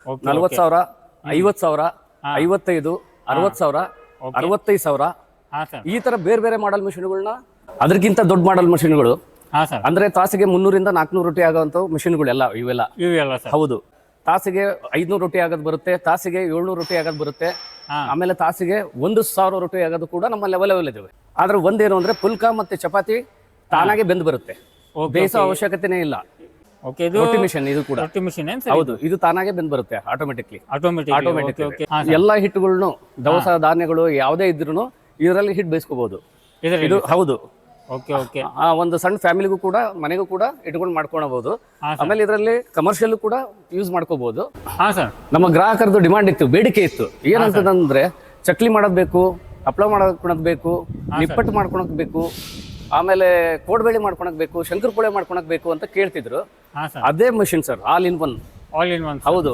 40,000, 50,000, 55, 60,000, 65,000 ಈ ತರ ಬೇರೆ ಬೇರೆ ಮಾಡಲ್ ಮಿಷಿನ್ಗಳನ್ನ, ಅದಕ್ಕಿಂತ ದೊಡ್ಡ ಮಾಡಲ್ ಮಿಷಿನ್ಗಳು ಅಂದ್ರೆ ತಾಸಿಗೆ 300 ರಿಂದ 400 ರೊಟ್ಟಿ ಆಗುವಂತ ಮಿಷಿನ್ಗಳೆಲ್ಲ ಇವೆಲ್ಲ ಹೌದು. ತಾಸಿಗೆ 500 ರೊಟ್ಟಿ ಆಗೋದು ಬರುತ್ತೆ, ತಾಸಿಗೆ 700 ರೊಟ್ಟಿ ಆಗೋದು ಬರುತ್ತೆ, ಆಮೇಲೆ ತಾಸಿಗೆ 1,000 ರೊಟ್ಟಿ ಆಗೋದು ಕೂಡ ನಮ್ಮ ಲೆವೆಲ್ ಇದಾವೆ. ಆದ್ರೆ ಒಂದೇನು ಅಂದ್ರೆ ಪುಲ್ಕ ಮತ್ತೆ ಚಪಾತಿ ತಾನಾಗೆ ಬೆಂದು ಬರುತ್ತೆ, ಬೇಯಿಸೋ ಅವಶ್ಯಕತೆನೇ ಇಲ್ಲ. ರೊಟ್ಟಿ ಮಿಷನ್ ಇದು ಕೂಡ ಹೌದು, ಇದು ತಾನಾಗೆ ಬೆಂದು ಬರುತ್ತೆ ಆಟೋಮೆಟಿಕ್ಲಿ. ಎಲ್ಲಾ ಹಿಟ್ಟುಗಳನ್ನು, ದವಸ ಧಾನ್ಯಗಳು ಯಾವುದೇ ಇದ್ರೂ ಇದರಲ್ಲಿ ಹಿಟ್ ಬೇಯಿಸ್ಕೋಬಹುದು. ಇದು ಹೌದು, ಒಂದು ಸಣ್ಣ ಫ್ಯಾಮಿಲಿಗೂ ಕೂಡ, ಮನೆಗೂ ಕೂಡ ಇಟ್ಕೊಂಡು ಮಾಡ್ಕೊಳಬಹುದು. ಆಮೇಲೆ ಇದರಲ್ಲಿ ಕಮರ್ಷಿಯಲ್ ಕೂಡ ಯೂಸ್ ಮಾಡ್ಕೋಬಹುದು. ನಮ್ಮ ಗ್ರಾಹಕರದ್ದು ಡಿಮಾಂಡ್ ಇತ್ತು, ಬೇಡಿಕೆ ಇತ್ತು. ಏನಂತಂದ್ರೆ ಚಕ್ಲಿ ಮಾಡೋದ್ ಬೇಕು, ಹಪ್ಪಳ ಮಾಡ್ಕೊಳಕ್ ಬೇಕು, ನಿಪ್ಪಟ್ಟು ಮಾಡ್ಕೊಳಕ್ ಬೇಕು, ಆಮೇಲೆ ಕೋಡ್ಬೇಳೆ ಮಾಡ್ಕೊಳಕ್ ಬೇಕು, ಶಂಕರಪೊಳೆ ಮಾಡ್ಕೊಳಕ್ ಬೇಕು ಅಂತ ಕೇಳ್ತಿದ್ರು. ಅದೇ machine sir, all in one. ಹೌದು,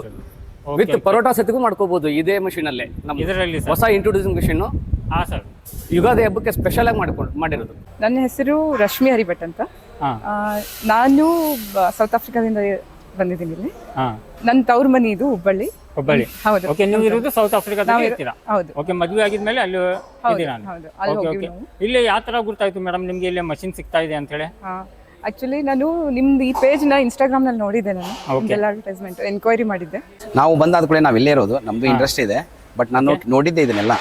ವಿತ್ ಪರೋಟಾ ಸತಿಗೂ ಮಾಡ್ಕೋಬಹುದು ಇದೇ ಮಷಿನ್ ಅಲ್ಲೇ. ಹೊಸ ಇಂಟ್ರೊಡ್ಯೂಸಿಂಗ್ ಮಷಿನ್ ಯುಗಾದಿ ಹಬ್ಬಕ್ಕೆ ಸ್ಪೆಷಲ್ ಆಗಿ ಮಾಡಿರೋದು. ನನ್ನ ಹೆಸರು ರಶ್ಮಿ ಹರಿಭಟ್ ಅಂತ. ನಾನು ಸೌತ್ ಆಫ್ರಿಕಾದಿಂದ ಬಂದಿದ್ದೀನಿ ಇಲ್ಲಿ. ನನ್ನ ತವ್ರ ಮನೆ ಇದು ಹುಬ್ಬಳ್ಳಿ. ಹೌದು. ಓಕೆ, ನೀವು ಇರೋದು ಸೌತ್ ಆಫ್ರಿಕಾದಲ್ಲಿ ಇರ್ತೀರಾ? ಹೌದು. ಓಕೆ, ಮದುವೆ ಆಗಿದ್ಮೇಲೆ ಅಲ್ಲಿ ಇದ್ದೀರಾ? Okay okay. ಇಲ್ಲಿ ಯಾವ ತರ ಗೊತ್ತಾಯ್ತು ಮೇಡಮ್ ನಿಮ್ಗೆ ಇಲ್ಲಿ ಮಷಿನ್ ಸಿಗ್ತಾ ಇದೆ ಅಂತ ಹೇಳಿ? ಆಕ್ಚುಲಿ ನಾನು ನಿಮ್ದು ಈ ಪೇಜ್ ನ ಇನ್ಸ್ಟಾಗ್ರಾಮ್ ನಲ್ಲಿ ನೋಡಿದ್ದೆ. ನಾನು ನಿಮ್ದೆಲ್ಲ ಅಡ್ವರ್ಟೈಸ್ಮೆಂಟ್ ಎನ್ಕ್ವೈರಿ ಮಾಡಿದ್ದೆ. ನಾವು ಬಂದಾದ ಕೂಡ ನಾವು ಇಲ್ಲೇ ಇರೋದು, ನಮ್ದು ಇಂಟ್ರೆಸ್ಟ್ ಇದೆ. ಬಟ್ ನಾನು ನೋಡಿದ್ದೆ ಇದನ್ನೆಲ್ಲ,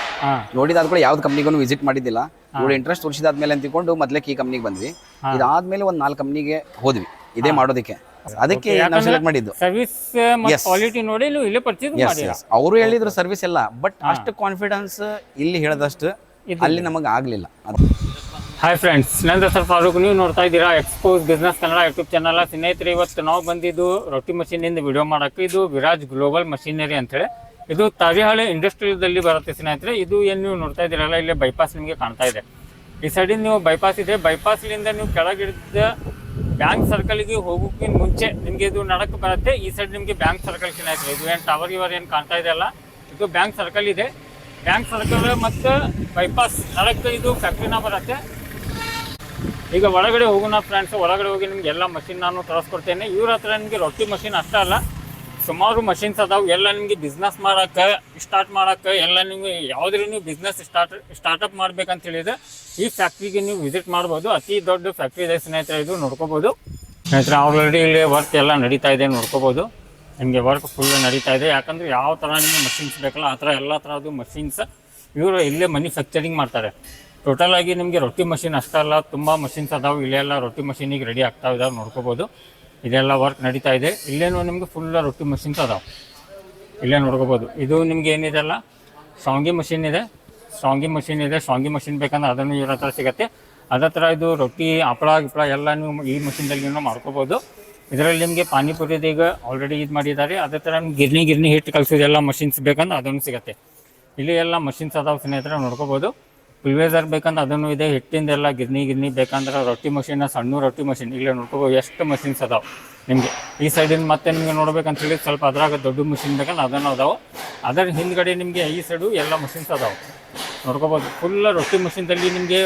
ನೋಡಿದಾದ ಕೂಡ ಯಾವ್ದು ಕಂಪ್ನಿಗೂ ವಿಸಿಟ್ ಮಾಡಿದ್ದಿಲ್ಲ. ಇವ್ರು ಇಂಟ್ರೆಸ್ಟ್ ತೋರಿಸಿದಾದ್ಮೇಲೆ ಅಂತಿಕೊಂಡು ಮೊದಲೇ ಈ ಕಂಪ್ನಿಗೆ ಬಂದ್ವಿ. ಇದಾದ್ಮೇಲೆ ಒಂದು 4 ಕಂಪ್ನಿಗೆ ಹೋದ್ವಿ ಇದೇ ಮಾಡೋದಕ್ಕೆ. ಅದಕ್ಕೆ ನಾವು ಸೆಲೆಕ್ಟ್ ಮಾಡಿದ್ದು. ಸರ್ವಿಸ್ ಮತ್ತು ಕ್ವಾಲಿಟಿ ನೋಡಿ ನೀವು ಇಲ್ಲೇ ಪರ್ಚೇಸ್ ಮಾಡಿರಾ? ಅವರು ಹೇಳಿದ್ರು ಸರ್ವಿಸ್ ಎಲ್ಲ, ಬಟ್ ಅಷ್ಟು ಕಾನ್ಫಿಡೆನ್ಸ್ ಇಲ್ಲಿ ಹೇಳದಷ್ಟು ಅಲ್ಲಿ ನಮಗೆ ಆಗ್ಲಿಲ್ಲ. ಹಾಯ್ ಫ್ರೆಂಡ್ಸ್, ನನ್ನ ಹೆಸರು ಫಾರೂಕ್. ನೀವು ನೋಡ್ತಾ ಇದ್ದೀರಾ expose business Kannada YouTube channel. ಸ್ನೇಹಿತರೆ, ಇವತ್ತು ನಾವು ಬಂದಿದ್ದು ರೊಟ್ಟಿ ಮಷೀನಿಂದ ವಿಡಿಯೋ ಮಾಡೋಕ್ಕೆ. ಇದು ವಿರಾಜ್ ಗ್ಲೋಬಲ್ ಮಷೀನರಿ ಅಂತೇಳಿ, ಇದು ತಾವಿಹಾಳೆ ಇಂಡಸ್ಟ್ರಿಯಲ್ದಲ್ಲಿ ಬರುತ್ತೆ ಸ್ನೇಹಿತರೆ. ಇದು ಏನು ನೀವು ನೋಡ್ತಾ ಇದ್ದೀರಲ್ಲ, ಇಲ್ಲೇ ಬೈಪಾಸ್ ನಿಮಗೆ ಕಾಣ್ತಾ ಇದೆ. ಈ ಸೈಡಿಂದ ನೀವು ಬೈಪಾಸ್ ಇದೆ, ಬೈಪಾಸ್ಲಿಂದ ನೀವು ಕೆಳಗಿಳಿದ ಬ್ಯಾಂಕ್ ಸರ್ಕಲ್ಗೆ ಹೋಗೋಕ್ಕಿಂತ ಮುಂಚೆ ನಿಮಗೆ ಇದು ನಡಕ್ಕೆ ಬರುತ್ತೆ. ಈ ಸೈಡ್ ನಿಮಗೆ ಬ್ಯಾಂಕ್ ಸರ್ಕಲ್ ಸ್ನೇಹಿತರೆ. ಇದು ಏನು ಟವರ್ ಏನು ಕಾಣ್ತಾ ಇದೆ ಅಲ್ಲ, ಇದು ಬ್ಯಾಂಕ್ ಸರ್ಕಲ್ ಇದೆ. ಬ್ಯಾಂಕ್ ಸರ್ಕಲ್ ಮತ್ತು ಬೈಪಾಸ್ ನಡಕ್ಕೆ ಇದು ಫ್ಯಾಕ್ಟ್ರಿನ ಬರುತ್ತೆ. ಈಗ ಒಳಗಡೆ ಹೋಗೋಣ ಫ್ರೆಂಡ್ಸ್. ಒಳಗಡೆ ಹೋಗಿ ನಿಮ್ಗೆ ಎಲ್ಲ ಮಷಿನ್ ನಾನು ತರಿಸ್ಕೊಡ್ತೇನೆ. ಇವ್ರ ಹತ್ರ ನಿಮಗೆ ರೊಟ್ಟಿ ಮಷಿನ್ ಅಷ್ಟೇ ಅಲ್ಲ, ಸುಮಾರು ಮಷಿನ್ಸ್ ಅದಾವೆ. ಎಲ್ಲ ನಿಮಗೆ ಬಿಸ್ನೆಸ್ ಮಾಡೋಕ್ಕೆ, ಸ್ಟಾರ್ಟ್ ಮಾಡೋಕ್ಕೆ, ಎಲ್ಲ ನಿಮಗೆ ಯಾವುದೇ ನೀವು ಬಿಸ್ನೆಸ್ ಸ್ಟಾರ್ಟಪ್ ಮಾಡ್ಬೇಕಂತ ಹೇಳಿದ್ರೆ ಈ ಫ್ಯಾಕ್ಟ್ರಿಗೆ ನೀವು ವಿಸಿಟ್ ಮಾಡ್ಬೋದು. ಅತಿ ದೊಡ್ಡ ಫ್ಯಾಕ್ಟ್ರಿ ಇದೆ ಸ್ನೇಹಿತರೆ, ಇದು ನೋಡ್ಕೋಬೋದು ಸ್ನೇಹಿತರೆ. ಆಲ್ರೆಡಿ ಇಲ್ಲಿ ವರ್ಕ್ ಎಲ್ಲ ನಡೀತಾ ಇದೆ, ನೋಡ್ಕೋಬೋದು. ನಿಮಗೆ ವರ್ಕ್ ಫುಲ್ ನಡೀತಾ ಇದೆ. ಯಾಕಂದರೆ ಯಾವ ಥರ ನಿಮಗೆ ಮಷಿನ್ಸ್ ಬೇಕಲ್ಲ ಆ ಥರ ಎಲ್ಲ ಥರದ್ದು ಮಷಿನ್ಸ್ ಇವರು ಇಲ್ಲೇ ಮ್ಯಾನುಫ್ಯಾಕ್ಚರಿಂಗ್ ಮಾಡ್ತಾರೆ. ಟೋಟಲ್ ಆಗಿ ನಿಮಗೆ ರೊಟ್ಟಿ ಮಷಿನ್ ಅಷ್ಟೇ ಅಲ್ಲ, ತುಂಬ ಮಷಿನ್ಸ್ ಅದಾವೆ. ಇಲ್ಲೆಲ್ಲ ರೊಟ್ಟಿ ಮಷೀನಿಗೆ ರೆಡಿ ಆಗ್ತಾ ಇದ್ದಾವೆ, ನೋಡ್ಕೋಬೋದು. ಇದೆಲ್ಲ ವರ್ಕ್ ನಡೀತಾ ಇದೆ. ಇಲ್ಲೇನು ನಿಮಗೆ ಫುಲ್ ರೊಟ್ಟಿ ಮಷಿನ್ಸ್ ಅದಾವೆ, ಇಲ್ಲೇ ನೋಡ್ಕೋಬೋದು. ಇದು ನಿಮ್ಗೆ ಏನಿದೆ ಅಲ್ಲ, ಶಾವ್ಗೆ ಮಷಿನ್ ಇದೆ, ಶಾವ್ಗೆ ಮಷಿನ್ ಇದೆ. ಶಾವ್ಗೆ ಮಷಿನ್ ಬೇಕಂದ್ರೆ ಅದನ್ನು ಇವ್ರ ಹತ್ರ ಸಿಗುತ್ತೆ. ಅದೇ ಥರ ಇದು ರೊಟ್ಟಿ ಹಪ್ಪಳ ಗಿಪ್ಪಳ ಎಲ್ಲ ನೀವು ಈ ಮಷಿನ್ದಲ್ಲಿ ನೀವು ಮಾಡ್ಕೋಬೋದು. ಇದರಲ್ಲಿ ನಿಮಗೆ ಪಾನಿಪುರಿದು ಈಗ ಆಲ್ರೆಡಿ ಇದು ಮಾಡಿದ್ದಾರೆ. ಅದೇ ಥರ ಗಿರ್ನಿ ಹಿಟ್ಟು ಕಲಿಸೋದೆಲ್ಲ ಮಷಿನ್ಸ್ ಬೇಕಂದ್ರೆ ಅದನ್ನು ಸಿಗುತ್ತೆ. ಇಲ್ಲಿ ಎಲ್ಲ ಮಷಿನ್ಸ್ ಅದಾವೆ ಸ್ನೇಹಿತರೆ, ನೋಡ್ಕೋಬೋದು. ಪುಲ್ವೇಸರ್ ಬೇಕಂದ್ರೆ ಅದನ್ನು ಇದೆ. ಹಿಟ್ಟಿಂದೆಲ್ಲ ಗಿರ್ನಿ ಬೇಕಂದ್ರೆ ರೊಟ್ಟಿ ಮಷಿನ್, ಸಣ್ಣ ರೊಟ್ಟಿ ಮಷಿನ್ ಇಲ್ಲೇ ನೋಡ್ಕೋಬೋದು. ಎಷ್ಟು ಮಷಿನ್ಸ್ ಅದಾವೆ ನಿಮಗೆ. ಈ ಸೈಡಿಂದ ಮತ್ತೆ ನಿಮಗೆ ನೋಡ್ಬೇಕಂತ ಹೇಳಿ ಸ್ವಲ್ಪ ಅದ್ರಾಗ ದೊಡ್ಡ ಮಷಿನ್ ಬೇಕಂದ್ರೆ ಅದನ್ನು ಅದಾವೆ. ಅದರ ಹಿಂದ್ಗಡೆ ನಿಮಗೆ ಈ ಸೈಡು ಎಲ್ಲ ಮಷಿನ್ಸ್ ಅದಾವೆ, ನೋಡ್ಕೋಬೋದು. ಫುಲ್ ರೊಟ್ಟಿ ಮಷಿನ್ದಲ್ಲಿ ನಿಮಗೆ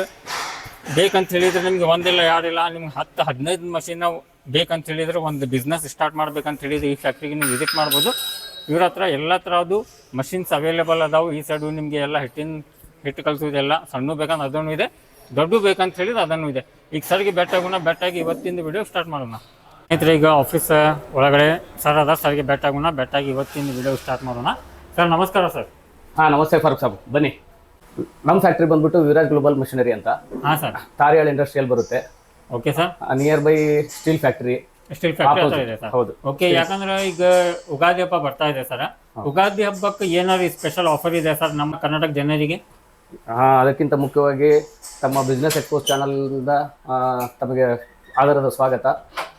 ಬೇಕಂತ ಹೇಳಿದರೆ ನಿಮಗೆ ಒಂದಿಲ್ಲ ಯಾರಿಲ್ಲ, ನಿಮ್ಗೆ 10-15 ಮಷಿನ್ ಬೇಕಂತ ಹೇಳಿದರೆ ಒಂದು ಬಿಸ್ನೆಸ್ ಸ್ಟಾರ್ಟ್ ಮಾಡ್ಬೇಕಂತ ಹೇಳಿದ್ರೆ ಈ ಫ್ಯಾಕ್ಟ್ರಿಗೆ ನೀವು ವಿಸಿಟ್ ಮಾಡ್ಬೋದು. ಇವ್ರ ಹತ್ರ ಎಲ್ಲ ಥರದ್ದು ಮಷಿನ್ಸ್ ಅವೈಲೇಬಲ್ ಅದಾವೆ. ಈ ಸೈಡು ನಿಮಗೆ ಎಲ್ಲ ಹಿಟ್ಟು ಕಲಿಸೋದೆಲ್ಲ, ಸಣ್ಣ ಬೇಕಂದ್ರೆ ಅದನ್ನು ಇದೆ, ದೊಡ್ಡ ಬೇಕಂತ ಹೇಳಿದ್ರೆ ಅದನ್ನು ಇದೆ. ಈಗ ಸರ್ಗೆ ಬೆಟ್ಟಾಗಿ ಇವತ್ತಿಂದ ವಿಡಿಯೋ ಸ್ಟಾರ್ಟ್ ಮಾಡೋಣ ಸ್ನೇಹಿತರೆ. ಈಗ ಆಫೀಸ್ ಒಳಗಡೆ ಸರ್ ಅದ, ಸರ್ಗೆ ಬೆಟ್ಟಾಗಿ ಇವತ್ತಿಂದ ವಿಡಿಯೋ ಸ್ಟಾರ್ಟ್ ಮಾಡೋಣ. ಸರ್ ನಮಸ್ಕಾರ ಸರ್. ಹಾಂ ನಮಸ್ತೆ ಫಾರೂಕ್ ಸಾಬ್, ಬನ್ನಿ. ನಮ್ಮ ಫ್ಯಾಕ್ಟ್ರಿ ಬಂದ್ಬಿಟ್ಟು ವಿರಾಜ್ ಗ್ಲೋಬಲ್ ಮಷಿನರಿ ಅಂತ. ಹಾಂ ಸರ್. ತಾರಿಯಾಳ ಇಂಡಸ್ಟ್ರಿಯಲ್ ಬರುತ್ತೆ. Okay sir. Near by steel factory ಇದೆ ಸರ್. ಹೌದು. ಓಕೆ, ಯಾಕಂದ್ರೆ ಈಗ ಉಗಾದಿ ಹಬ್ಬ ಬರ್ತಾ ಇದೆ ಸರ್. ಉಗಾದಿ ಹಬ್ಬಕ್ಕೆ ಏನಾದ್ರು ಸ್ಪೆಷಲ್ ಆಫರ್ ಇದೆ ಸರ್ ನಮ್ಮ ಕರ್ನಾಟಕ ಜನರಿಗೆ? ಅದಕ್ಕಿಂತ ಮುಖ್ಯವಾಗಿ ತಮ್ಮ ಬಿಸ್ನೆಸ್ ಎಕ್ಸ್ಪೋಸ್ ಚಾನಲ್ನಿಂದ ತಮಗೆ ಆಧಾರದ ಸ್ವಾಗತ.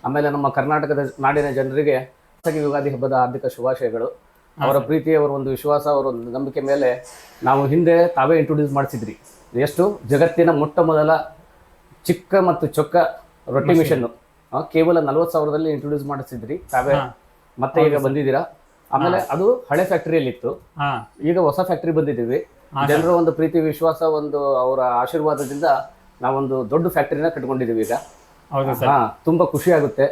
ಆಮೇಲೆ ನಮ್ಮ ಕರ್ನಾಟಕದ ನಾಡಿನ ಜನರಿಗೆ ಯುಗಾದಿ ಹಬ್ಬದ ಹಾರ್ದಿಕ ಶುಭಾಶಯಗಳು. ಅವರ ಪ್ರೀತಿ, ಅವರ ಒಂದು ವಿಶ್ವಾಸ, ಅವರ ಒಂದು ನಂಬಿಕೆ ಮೇಲೆ ನಾವು ಹಿಂದೆ ತಾವೇ ಇಂಟ್ರೊಡ್ಯೂಸ್ ಮಾಡಿಸಿದ್ರಿ. ಎಷ್ಟು ಜಗತ್ತಿನ ಮೊಟ್ಟ ಮೊದಲ ಚಿಕ್ಕ ಮತ್ತು ಚೊಕ್ಕ ರೊಟ್ಟಿ ಮಿಷನ್ನು ಕೇವಲ 40,000ದಲ್ಲಿ ಇಂಟ್ರೊಡ್ಯೂಸ್ ಮಾಡಿಸಿದ್ರಿ ತಾವೇ. ಮತ್ತೆ ಈಗ ಬಂದಿದ್ದೀರಾ. ಆಮೇಲೆ ಅದು ಹಳೆ ಫ್ಯಾಕ್ಟ್ರಿಯಲ್ಲಿ ಇತ್ತು, ಈಗ ಹೊಸ ಫ್ಯಾಕ್ಟ್ರಿ ಬಂದಿದ್ದೀವಿ. ಜನರ ಒಂದು ಪ್ರೀತಿ ವಿಶ್ವಾಸ, ಒಂದು ಅವರ ಆಶೀರ್ವಾದದಿಂದ ನಾವೊಂದು ದೊಡ್ಡ ಫ್ಯಾಕ್ಟ್ರಿನ ಕಟ್ಕೊಂಡಿದ್ದೀವಿ ಈಗ. ತುಂಬಾ ಖುಷಿ ಆಗುತ್ತೆ.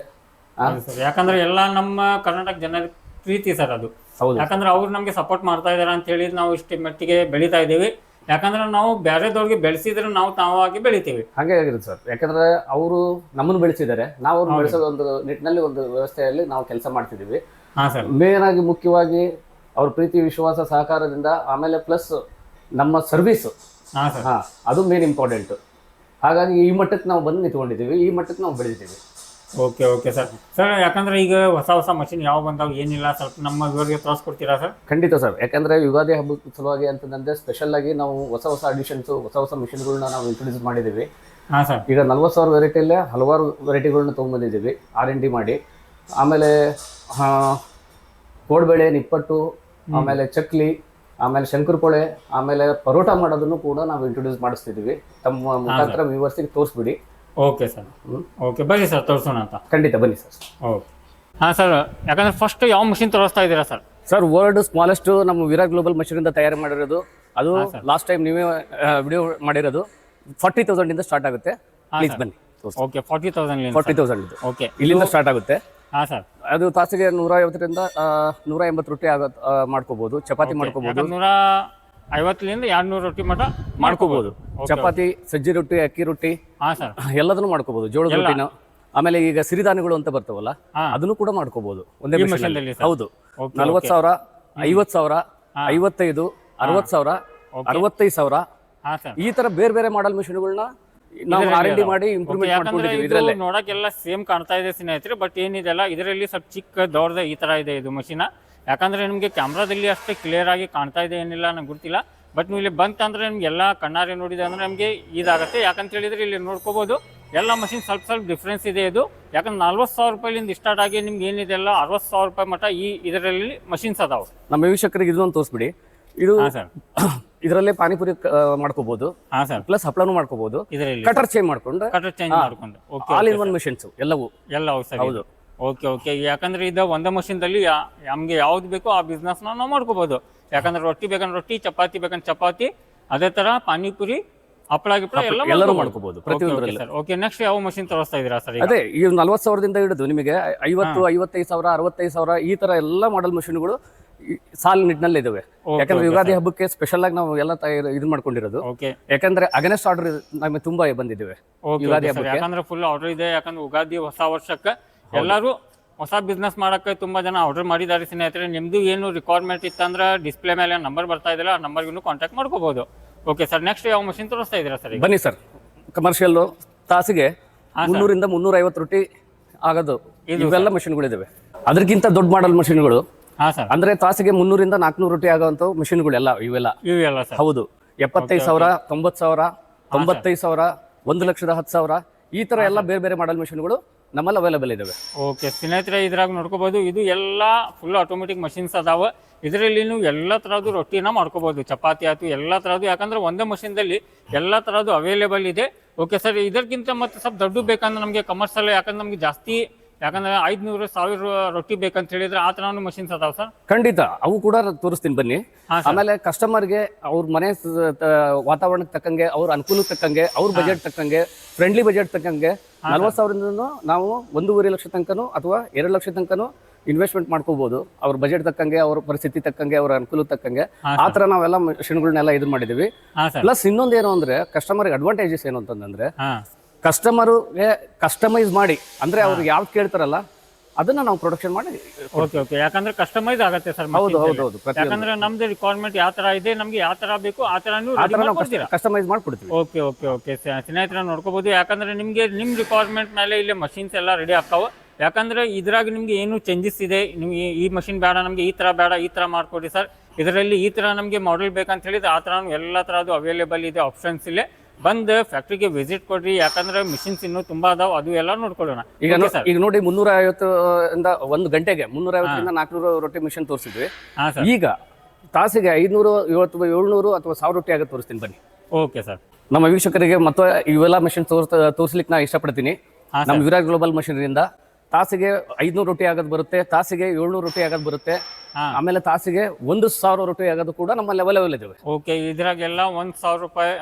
ಯಾಕಂದ್ರೆ ಎಲ್ಲ ನಮ್ಮ ಕರ್ನಾಟಕ ಜನರ ಪ್ರೀತಿ ಸರ್ ಅದು. ಹೌದು. ಯಾಕಂದ್ರೆ ಅವ್ರು ನಮಗೆ ಸಪೋರ್ಟ್ ಮಾಡ್ತಾ ಇದಾರೆ ಅಂತ ಹೇಳಿ ನಾವು ಇಷ್ಟ ಮಟ್ಟಿಗೆ ಬೆಳೀತಾ ಇದ್ದೀವಿ. ಯಾಕಂದ್ರೆ ನಾವು ಬೇರೆದವ್ರಿಗೆ ಬೆಳೆಸಿದ್ರೆ ನಾವು ತಾವಾಗಿ ಬೆಳಿತೀವಿ. ಹಾಗೆ ಆಗಿರುತ್ತೆ ಸರ್. ಯಾಕಂದ್ರೆ ಅವರು ನಮ್ಮನ್ನು ಬೆಳೆಸಿದ್ದಾರೆ, ನಾವು ಅವ್ರನ್ನ ಬೆಳೆಸೋ ಒಂದು ನಿಟ್ಟಿನಲ್ಲಿ ಒಂದು ವ್ಯವಸ್ಥೆಯಲ್ಲಿ ನಾವು ಕೆಲಸ ಮಾಡ್ತಿದ್ದೀವಿ. ಹಾಂ ಸರ್. ಮೇನ್ ಆಗಿ ಮುಖ್ಯವಾಗಿ ಅವ್ರ ಪ್ರೀತಿ ವಿಶ್ವಾಸ ಸಹಕಾರದಿಂದ, ಆಮೇಲೆ ಪ್ಲಸ್ ನಮ್ಮ ಸರ್ವಿಸು, ಹಾಂ ಸರ್, ಅದು ಮೇನ್ ಇಂಪಾರ್ಟೆಂಟ್. ಹಾಗಾಗಿ ಈ ಮಟ್ಟಕ್ಕೆ ನಾವು ಬಂದು ನಿಂತ್ಕೊಂಡಿದ್ದೀವಿ, ಈ ಮಟ್ಟಕ್ಕೆ ನಾವು ಬೆಳೆದಿದ್ದೀವಿ. Okay okay sir. ಸರ್ ಯಾಕಂದ್ರೆ ಈಗ ಹೊಸ ಮಷಿನ್ ಯಾವ ಬಂದಾವ ಏನಿಲ್ಲ ಸ್ವಲ್ಪ ನಮ್ಮ ಇವರಿಗೆ ತೋರಿಸ್ಕೊಡ್ತೀರಾ ಸರ್? ಖಂಡಿತ ಸರ್. ಯಾಕಂದ್ರೆ ಯುಗಾದಿ ಹಬ್ಬದ ಸಲುವಾಗಿ ಅಂತಂದ್ರೆ ಸ್ಪೆಷಲ್ ಆಗಿ ನಾವು ಹೊಸ ಅಡಿಷನ್ಸು, ಹೊಸ ಮಿಷಿನ್ಗಳನ್ನ ನಾವು ಇಂಟ್ರೊಡ್ಯೂಸ್ ಮಾಡಿದ್ದೀವಿ. ಹಾಂ ಸರ್. ಈಗ 40,000 ವೆರೈಟಿಯಲ್ಲೇ ಹಲವಾರು ವೆರೈಟಿಗಳನ್ನ ತೊಗೊಂಬಂದಿದ್ದೀವಿ R&D ಮಾಡಿ. ಆಮೇಲೆ ಕೋಡ್ಬೇಳೆ, ನಿಪ್ಪಟ್ಟು, ಆಮೇಲೆ ಚಕ್ಲಿ, ಆಮೇಲೆ ಶಂಕರಪೊಳೆ, ಆಮೇಲೆ ಪರೋಟ ಮಾಡೋದನ್ನು ಕೂಡ ನಾವು ಇಂಟ್ರೊಡ್ಯೂಸ್ ಮಾಡಿಸ್ತಿದ್ದೀವಿ. ತಮ್ಮ ಮುಖಾಂತರ ವ್ಯೂವರ್ಸಿಗೆ ತೋರಿಸ್ಬಿಡಿ. Okay sir. ಓಕೆ ಬನ್ನಿ ಸರ್ ತೋರಿಸೋಣ ಅಂತ. ಖಂಡಿತ ಬನ್ನಿ ಸರ್. ಓಕೆ. ಹಾಂ ಸರ್, ಯಾಕಂದ್ರೆ ಫಸ್ಟ್ ಯಾವ ಮಷಿನ್ ತೋರಿಸ್ತಾ ಇದ್ದೀರಾ ಸರ್? ಸರ್, ವರ್ಲ್ಡ್ ಸ್ಮಾಲೆಸ್ಟ್ ನಮ್ಮ ವಿರಾಟ್ ಗ್ಲೋಬಲ್ ಮಷೀನಿಂದ ತಯಾರು ಮಾಡಿರೋದು. ಅದು ಲಾಸ್ಟ್ ಟೈಮ್ ನೀವೇ ವಿಡಿಯೋ ಮಾಡಿರೋದು. 40,000 ಇಂದ ಸ್ಟಾರ್ಟ್ ಆಗುತ್ತೆ. ಪ್ಲೀಸ್ ಬನ್ನಿ. ಓಕೆ, 40,000 40,000 ಓಕೆ, ಇಲ್ಲಿಂದ ಸ್ಟಾರ್ಟ್ ಆಗುತ್ತೆ. ಹಾಂ ಸರ್. ಅದು ತಾಸಿಗೆ 150ರಿಂದ 180 ರೊಟ್ಟಿ ಮಾಡ್ಕೋಬಹುದು. ಚಪಾತಿ ಮಾಡ್ಕೋಬಹುದು. 150ರಿಂದ 200 ರೊಟ್ಟಿ ಮಟ ಮಾಡ್ಕೋಬಹುದು. ಚಪಾತಿ, ಸಜ್ಜಿ ರೊಟ್ಟಿ, ಅಕ್ಕಿ ರೊಟ್ಟಿ, ಹಾಂ ಸರ್, ಎಲ್ಲದನ್ನು ಮಾಡ್ಕೋಬಹುದು. ಜೋಳದ ರೊಟ್ಟಿನ, ಆಮೇಲೆ ಈಗ ಸಿರಿಧಾನ್ಯಗಳು ಅಂತ ಬರ್ತವಲ್ಲ, ಅದನ್ನು ಕೂಡ ಮಾಡ್ಕೋಬಹುದು ಒಂದೇ ಮಷೀನ್. ಹೌದು. 40,000, 50,000, 55,000, 60,000, 65,000 ಈ ತರ ಬೇರೆ ಬೇರೆ ಮಾಡಲ್ ಮಿಷಿನ್ಗಳನ್ನ ನಾವು R&D ಮಾಡಿ ಇಂಪ್ರೂವ್ಮೆಂಟ್ ಮಾಡ್ಕೊಂಡಿದ್ದೀವಿ. ಇದರಲ್ಲಿ ನೋಡಕ್ಕೆಲ್ಲ ಸೇಮ್ ಕಾಣ್ತಾ ಇದೆ ಸ್ನೇಹಿತರೆ, ಬಟ್ ಏನಿದೆಲ್ಲ ಇದರಲ್ಲಿ ಸ್ವಲ್ಪ ಚಿಕ್ಕ ದೊಡ್ಡದ ಈ ತರ ಇದೆ ಇದು ಮಷೀನ್. ಯಾಕಂದ್ರೆ ನಿಮಗೆ ಕ್ಯಾಮ್ರಾದಲ್ಲಿ ಅಷ್ಟೇ ಕ್ಲಿಯರ್ ಆಗಿ ಕಾಣ್ತಾ ಇದೆ ಏನಿಲ್ಲ ನಂಗೆ ಗೊತ್ತಿಲ್ಲ. ಬಟ್ ನೀವು ಇಲ್ಲಿ ಬಂತಂದ್ರೆ ನಿಮ್ಗೆ ಎಲ್ಲ ಕಣ್ಣಾರೆ ನೋಡಿದೆ ಅಂದ್ರೆ ನಮಗೆ ಇದಾಗುತ್ತೆ. ಯಾಕಂತ ಹೇಳಿದ್ರೆ ಇಲ್ಲಿ ನೋಡ್ಕೋಬಹುದು ಎಲ್ಲ ಮಷಿನ್ ಸ್ವಲ್ಪ ಡಿಫ್ರೆನ್ಸ್ ಇದೆ. ಇದು ಯಾಕಂದ್ರೆ 40,000 ರೂಪಾಯಿಲಿಂದ ಸ್ಟಾರ್ಟ್ ಆಗಿ ನಿಮ್ಗೆ ಏನಿದೆ ಎಲ್ಲ 60,000 ರೂಪಾಯಿ ಮಟ್ಟ ಇದರಲ್ಲಿ ಮಷಿನ್ಸ್ ಅದಾವೆ. ನಮ್ಮ ವೀಕ್ಷಕರಿಗೆ ಇದೊಂದು ತೋರಿಸ್ಬಿಡಿ. ಇದು ಇದರಲ್ಲೇ ಪಾನಿಪುರಿ ಮಾಡ್ಕೋಬಹುದು. ಪ್ಲಸ್ ಹಪ್ಪಳನು ಮಾಡ್ಕೋಬಹುದು. ಕಟರ್ ಚೇಂಜ್ ಮಾಡ್ಕೊಂಡು ಆಲ್ ಇನ್ ಒನ್ ಮಷಿನ್ಸ್ ಎಲ್ಲವೂ. ಹೌದು. Okay okay. ಯಾಕಂದ್ರೆ ಇದು ಒಂದೇ ಮಷಿನ್ದಲ್ಲಿ ನಮ್ಗೆ ಯಾವ್ದು ಬೇಕೋ ಆ ಬಿಸ್ನೆಸ್ ನಾವು ಮಾಡ್ಕೋಬಹುದು. ಯಾಕಂದ್ರೆ ರೊಟ್ಟಿ ಬೇಕಂದ್ರೆ ರೊಟ್ಟಿ, ಚಪಾತಿ ಬೇಕಂದ್ರೆ ಚಪಾತಿ, ಅದೇ ತರ ಪಾನಿಪುರಿ, ಹಪ್ಪಳ ಗಿಪ್ಪಳ ಎಲ್ಲರೂ ಮಾಡ್ಕೋಬಹುದು ಪ್ರತಿಯೊಂದರಲ್ಲಿ. ಓಕೆ, ನೆಕ್ಸ್ಟ್ ಯಾವ ಮಷಿನ್ ತೋರಿಸ್ತಾ ಇದೀರಾ ಸರ್? ಅದೇ ಈ 40,000ದಿಂದ ಹಿಡಿದು ನಿಮಗೆ 50,000, 55,000, 65,000 ಈ ತರ ಎಲ್ಲ ಮಾಡಲ್ ಮಷಿನ್ಗಳು ಸಾಲ್ ನಿಟ್ಟಿನಲ್ಲಿ ಇದಾವೆ. ಯಾಕಂದ್ರೆ ಯುಗಾದಿ ಹಬ್ಬಕ್ಕೆ ಸ್ಪೆಷಲ್ ಆಗಿ ನಾವು ಎಲ್ಲ ಇದು ಮಾಡ್ಕೊಂಡಿರೋದು. ಯಾಕಂದ್ರೆ ಅಗನೆಸ್ಟ್ ಆರ್ಡರ್ ನಮಗೆ ತುಂಬಾ ಬಂದಿದ್ದೇವೆ ಯುಗಾದಿ ಹಬ್ಬಕ್ಕೆ. ಯಾಕಂದ್ರೆ ಫುಲ್ ಆರ್ಡರ್ ಇದೆ. ಯಾಕಂದ್ರೆ ಯುಗಾದಿ ಹೊಸ ವರ್ಷಕ್ಕೆ ಎಲ್ಲರೂ ಹೊಸ ಬಿಸ್ನೆಸ್ ಮಾಡಕ್ಕೆ ತುಂಬಾ ಜನ ಆರ್ಡರ್ ಮಾಡಿದ್ದಾರೆ ಸ್ನೇಹಿತರೆ. ನಿಮ್ದು ಏನು ರಿಕ್ವೈರ್ಮೆಂಟ್ ಇತ್ತಂದ್ರೆ ಡಿಸ್ಪ್ಲೇ ಮೇಲೆ ನಂಬರ್ ಬರ್ತಾ ಇದೆಯಲ್ಲ, ಆ ನಂಬರ್ಗೂ ಕಾಂಟ್ಯಾಕ್ಟ್ ಮಾಡ್ಕೋಬಹುದು. ಓಕೆ ಸರ್, ನೆಕ್ಸ್ಟ್ ಯಾವ ಮಷಿನ್ ತೋರಿಸ್ತಾ ಇದ್ದೀರಾ ಸರ್? ಬನ್ನಿ ಸರ್. ಕಮರ್ಷಿಯಲ್ ತಾಸಿಗೆ 300ರಿಂದ 350 ರೊಟ್ಟಿ ಆಗೋದು ಇವೆಲ್ಲ ಮಷಿನ್ಗಳಿದಾವೆ. ಅದಕ್ಕಿಂತ ದೊಡ್ಡ ಮಾಡಲ್ ಮಷಿನ್ಗಳು ಅಂದ್ರೆ ತಾಸಿಗೆ 300ರಿಂದ 400 ರೊಟ್ಟಿ ಆಗುವಂತ ಮಷಿನ್ಗಳೆಲ್ಲ ಇವೆಲ್ಲ. ಹೌದು. 75,000, 90,000, 95,000, 1,10,000 ಈ ತರ ಎಲ್ಲ ಬೇರೆ ಬೇರೆ ಮಾಡಲ್ ಮಷಿನ್ಗಳು ನಮ್ಮಲ್ಲಿ ಅವೈಲೇಬಲ್ ಇದಾವೆ. ಓಕೆ ಸ್ನೇಹಿತರೆ, ಇದ್ರಾಗ ನೋಡ್ಕೋಬಹುದು. ಇದು ಎಲ್ಲ ಫುಲ್ ಆಟೋಮೆಟಿಕ್ ಮಷಿನ್ಸ್ ಅದಾವ. ಇದರಲ್ಲಿ ನೀವು ಎಲ್ಲ ತರದ್ದು ರೊಟ್ಟಿನ ಮಾಡ್ಕೋಬಹುದು, ಚಪಾತಿ ಆಯ್ತು ಎಲ್ಲ ತರದ್ದು. ಯಾಕಂದ್ರೆ ಒಂದೇ ಮಷಿನ್ದಲ್ಲಿ ಎಲ್ಲ ತರದ್ದು ಅವೈಲೇಬಲ್ ಇದೆ. ಓಕೆ ಸರ್, ಇದಕ್ಕಿಂತ ಮತ್ತೆ ಸ್ವಲ್ಪ ದೊಡ್ಡ ಬೇಕಂದ್ರೆ ನಮಗೆ ಕಮರ್ಷಿಯಲ್, ಯಾಕಂದ್ರೆ ನಮ್ಗೆ ಜಾಸ್ತಿ, ಯಾಕಂದ್ರೆ 500-1000 ರೊಟ್ಟಿ ಬೇಕಂತ ಹೇಳಿದ್ರೆ ಆ ತರ ಮಷಿನ್ಸ್ ಅದಾವ ಸರ್? ಖಂಡಿತ, ಅವು ಕೂಡ ತೋರಿಸ್ತೀನಿ ಬನ್ನಿ. ಆಮೇಲೆ ಕಸ್ಟಮರ್ಗೆ ಅವ್ರ ಮನೆ ವಾತಾವರಣಕ್ಕೆ ತಕ್ಕಂಗೆ, ಅವ್ರ ಅನುಕೂಲಕ್ಕೆ ತಕ್ಕಂಗೆ, ಅವ್ರ ಬಜೆಟ್ ತಕ್ಕಂಗೆ, ಫ್ರೆಂಡ್ಲಿ ಬಜೆಟ್ ತಕ್ಕಂಗೆ 40,000ದಿಂದ ನಾವು 1.5 ಲಕ್ಷ ತನಕನೂ ಅಥವಾ 2 ಲಕ್ಷ ತನಕನೂ ಇನ್ವೆಸ್ಟ್ಮೆಂಟ್ ಮಾಡ್ಕೋಬಹುದು. ಅವ್ರ ಬಜೆಟ್ ತಕ್ಕಂಗೆ, ಅವ್ರ ಪರಿಸ್ಥಿತಿ ತಕ್ಕಂಗೆ, ಅವ್ರ ಅನುಕೂಲ ತಕ್ಕಂಗೆ ಆ ತರ ನಾವೆಲ್ಲ ಮಷಿನ್ಗಳನ್ನೆಲ್ಲ ಇದು ಮಾಡಿದೀವಿ. ಪ್ಲಸ್ ಇನ್ನೊಂದೇನು ಅಂದ್ರೆ ಕಸ್ಟಮರ್ಗೆ ಅಡ್ವಾಂಟೇಜಸ್ ಏನು ಅಂತಂದ್ರೆ, ಕಸ್ಟಮರ್ಗೆ ಕಸ್ಟಮೈಸ್ ಮಾಡಿ, ಅಂದ್ರೆ ಅವ್ರಿಗೆ ಯಾವ್ದು ಕೇಳ್ತಾರಲ್ಲ ಅದನ್ನ ನಾವು ಪ್ರೊಡಕ್ಷನ್ ಮಾಡಿ. Okay okay. ಯಾಕಂದ್ರೆ ಕಸ್ಟಮೈಸ್ ಆಗುತ್ತೆ ಸರ್. ಹೌದು ಹೌದು ಹೌದು. ಯಾಕಂದ್ರೆ ನಮ್ದು ರಿಕ್ವೈರ್ಮೆಂಟ್ ಯಾವ ತರ ಇದೆ, ನಮ್ಗೆ ಯಾವ ತರ ಬೇಕು ಆ ತರ ಕಸ್ಟಮೈಸ್ ಮಾಡ್ಕೊಡ್ತೀವಿ. Okay okay okay. ಸ್ನೇಹಿತರೆ ನೋಡ್ಕೋಬಹುದು. ಯಾಕಂದ್ರೆ ನಿಮ್ಗೆ ನಿಮ್ ರಿಕ್ವೈರ್ಮೆಂಟ್ ಮೇಲೆ ಇಲ್ಲಿ ಮಷಿನ್ಸ್ ಎಲ್ಲ ರೆಡಿ ಆಗ್ತಾವ. ಯಾಕಂದ್ರೆ ಇದ್ರಾಗ ನಿಮ್ಗೆ ಏನು ಚೇಂಜಸ್ ಇದೆ, ನಿಮ್ಗೆ ಈ ಮಷಿನ್ ಬೇಡ, ನಮ್ಗೆ ಈ ತರ ಬೇಡ, ಈ ತರ ಮಾಡ್ಕೊಡಿ ಸರ್, ಇದರಲ್ಲಿ ಈ ತರ ನಮ್ಗೆ ಮಾಡೆಲ್ ಬೇಕಂತ ಹೇಳಿದ್ರೆ ಆ ತರ ಎಲ್ಲ ತರದ್ದು ಅವೈಲೇಬಲ್ ಇದೆ. ಆಪ್ಷನ್ಸ್ ಇಲ್ಲೇ ಬಂದು ಫ್ಯಾಕ್ಟ್ರಿಗೆ ವಿಸಿಟ್ ಕೊಡ್ರಿ. ಯಾಕಂದ್ರೆ ಮಿಷಿನ್ಸ್ ಇನ್ನೂ ತುಂಬಾ ಅದಾವ, ಅದು ಎಲ್ಲ ನೋಡ್ಕೊಳ್ಳೋಣ. ಈಗ ನೋಡಿ 350 ಒಂದು ಗಂಟೆಗೆ 350ರಿಂದ 400 ರೊಟ್ಟಿ ಮಿಷಿನ್ ತೋರಿಸಿದ್ವಿ. ಈಗ ತಾಸಿಗೆ 500, 700 ಅಥವಾ 1000 ರೊಟ್ಟಿ ಆಗುತ್ತೆ ತೋರಿಸ್ತೀನಿ ಬನ್ನಿ. Okay sir. ನಮ್ಮ ವೀಕ್ಷಕರಿಗೆ ಮತ್ತೆ ಇವೆಲ್ಲ ಮಿಷಿನ್ ತೋರಿಸ್ಲಿಕ್ಕೆ ನಾ ಇಷ್ಟಪಡ್ತೀನಿ. ನಮ್ಮ ವಿರಾಟ್ ಗ್ಲೋಬಲ್ ಮಷಿನರಿಂದ ತಾಸಿಗೆ 500 ರೊಟ್ಟಿ ಆಗೋದು ಬರುತ್ತೆ, ತಾಸಿಗೆ 700 ರೊಟ್ಟಿ ಆಗೋದು ಬರುತ್ತೆ, ಆಮೇಲೆ ತಾಸಿಗೆ 1,000 ರೊಟ್ಟಿ ಆಗೋದು ಕೂಡ ನಮ್ಮ ಲೆವೆಲ್ ಇದಾವೆ. ಓಕೆ, ಇದ್ರಾಗೆಲ್ಲ 1,000 ರೂಪಾಯಿ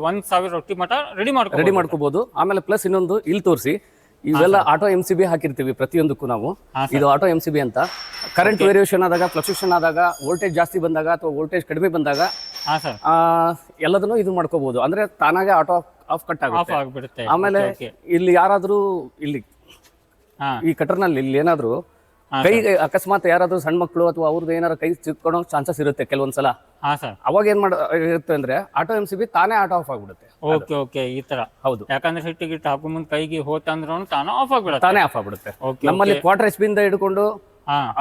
1,000 ರೊಟ್ಟಿ ಮಟ ರೆಡಿ ಮಾಡ್ಕೋಬಹುದು. ಆಮೇಲೆ ಪ್ಲಸ್ ಇನ್ನೊಂದು ಇಲ್ಲಿ ತೋರಿಸಿ, ಇವೆಲ್ಲ ಆಟೋ MCB ಹಾಕಿರ್ತೀವಿ ಪ್ರತಿಯೊಂದಕ್ಕೂ ನಾವು. ಇದು ಆಟೋ MCB ಅಂತ. ಕರೆಂಟ್ ವೇರಿಯೇಷನ್ ಆದಾಗ, ಫ್ಲಕ್ಚುಯೇಷನ್ ಆದಾಗ, ವೋಲ್ಟೇಜ್ ಜಾಸ್ತಿ ಬಂದಾಗ ಅಥವಾ ವೋಲ್ಟೇಜ್ ಕಡಿಮೆ ಬಂದಾಗ ಎಲ್ಲದನ್ನು ಇದು ಮಾಡ್ಕೋಬಹುದು. ಅಂದ್ರೆ ತಾನಾಗೆ ಆಟೋ ಆಫ್ ಕಟ್ ಆಗುತ್ತೆ. ಆಮೇಲೆ ಇಲ್ಲಿ ಯಾರಾದ್ರೂ ಇಲ್ಲಿ ಈ ಕಟರ್ನಲ್ಲಿ ಇಲ್ಲಿ ಏನಾದ್ರು ಕೈ ಅಕಸ್ಮಾತ್ ಯಾರಾದ್ರೂ ಸಣ್ಣ ಮಕ್ಕಳು ಅಥವಾ ಅವ್ರದ್ದು ಏನಾದ್ರು ಕೈ ಸಿಕ್ಕೊಳೋ ಚಾನ್ಸಸ್ ಇರುತ್ತೆ ಕೆಲವೊಂದ್ಸಲ. ಅವಾಗ ಏನ್ ಇರುತ್ತೆ ಅಂದ್ರೆ ಆಟೋ MCB ತಾನೇ ಆಟೋ ಆಫ್ ಆಗ್ಬಿಡುತ್ತೆ. ಓಕೆ ಈ ತರ. ಹೌದು, ಯಾಕಂದ್ರೆ ಹಿಟ್ಟು ಗಿಟ್ಟು ಹಾಕೋ ಮುಂದೆ ಕೈಗೆ ಹೋತಂದ್ರೂ ತಾನೇ ಆಫ್ ಆಗ್ಬಿಡುತ್ತೆ. ನಮ್ಮಲ್ಲಿ ಕ್ವಾರ್ಟರ್ HP ಇಂದ ಹಿಡ್ಕೊಂಡು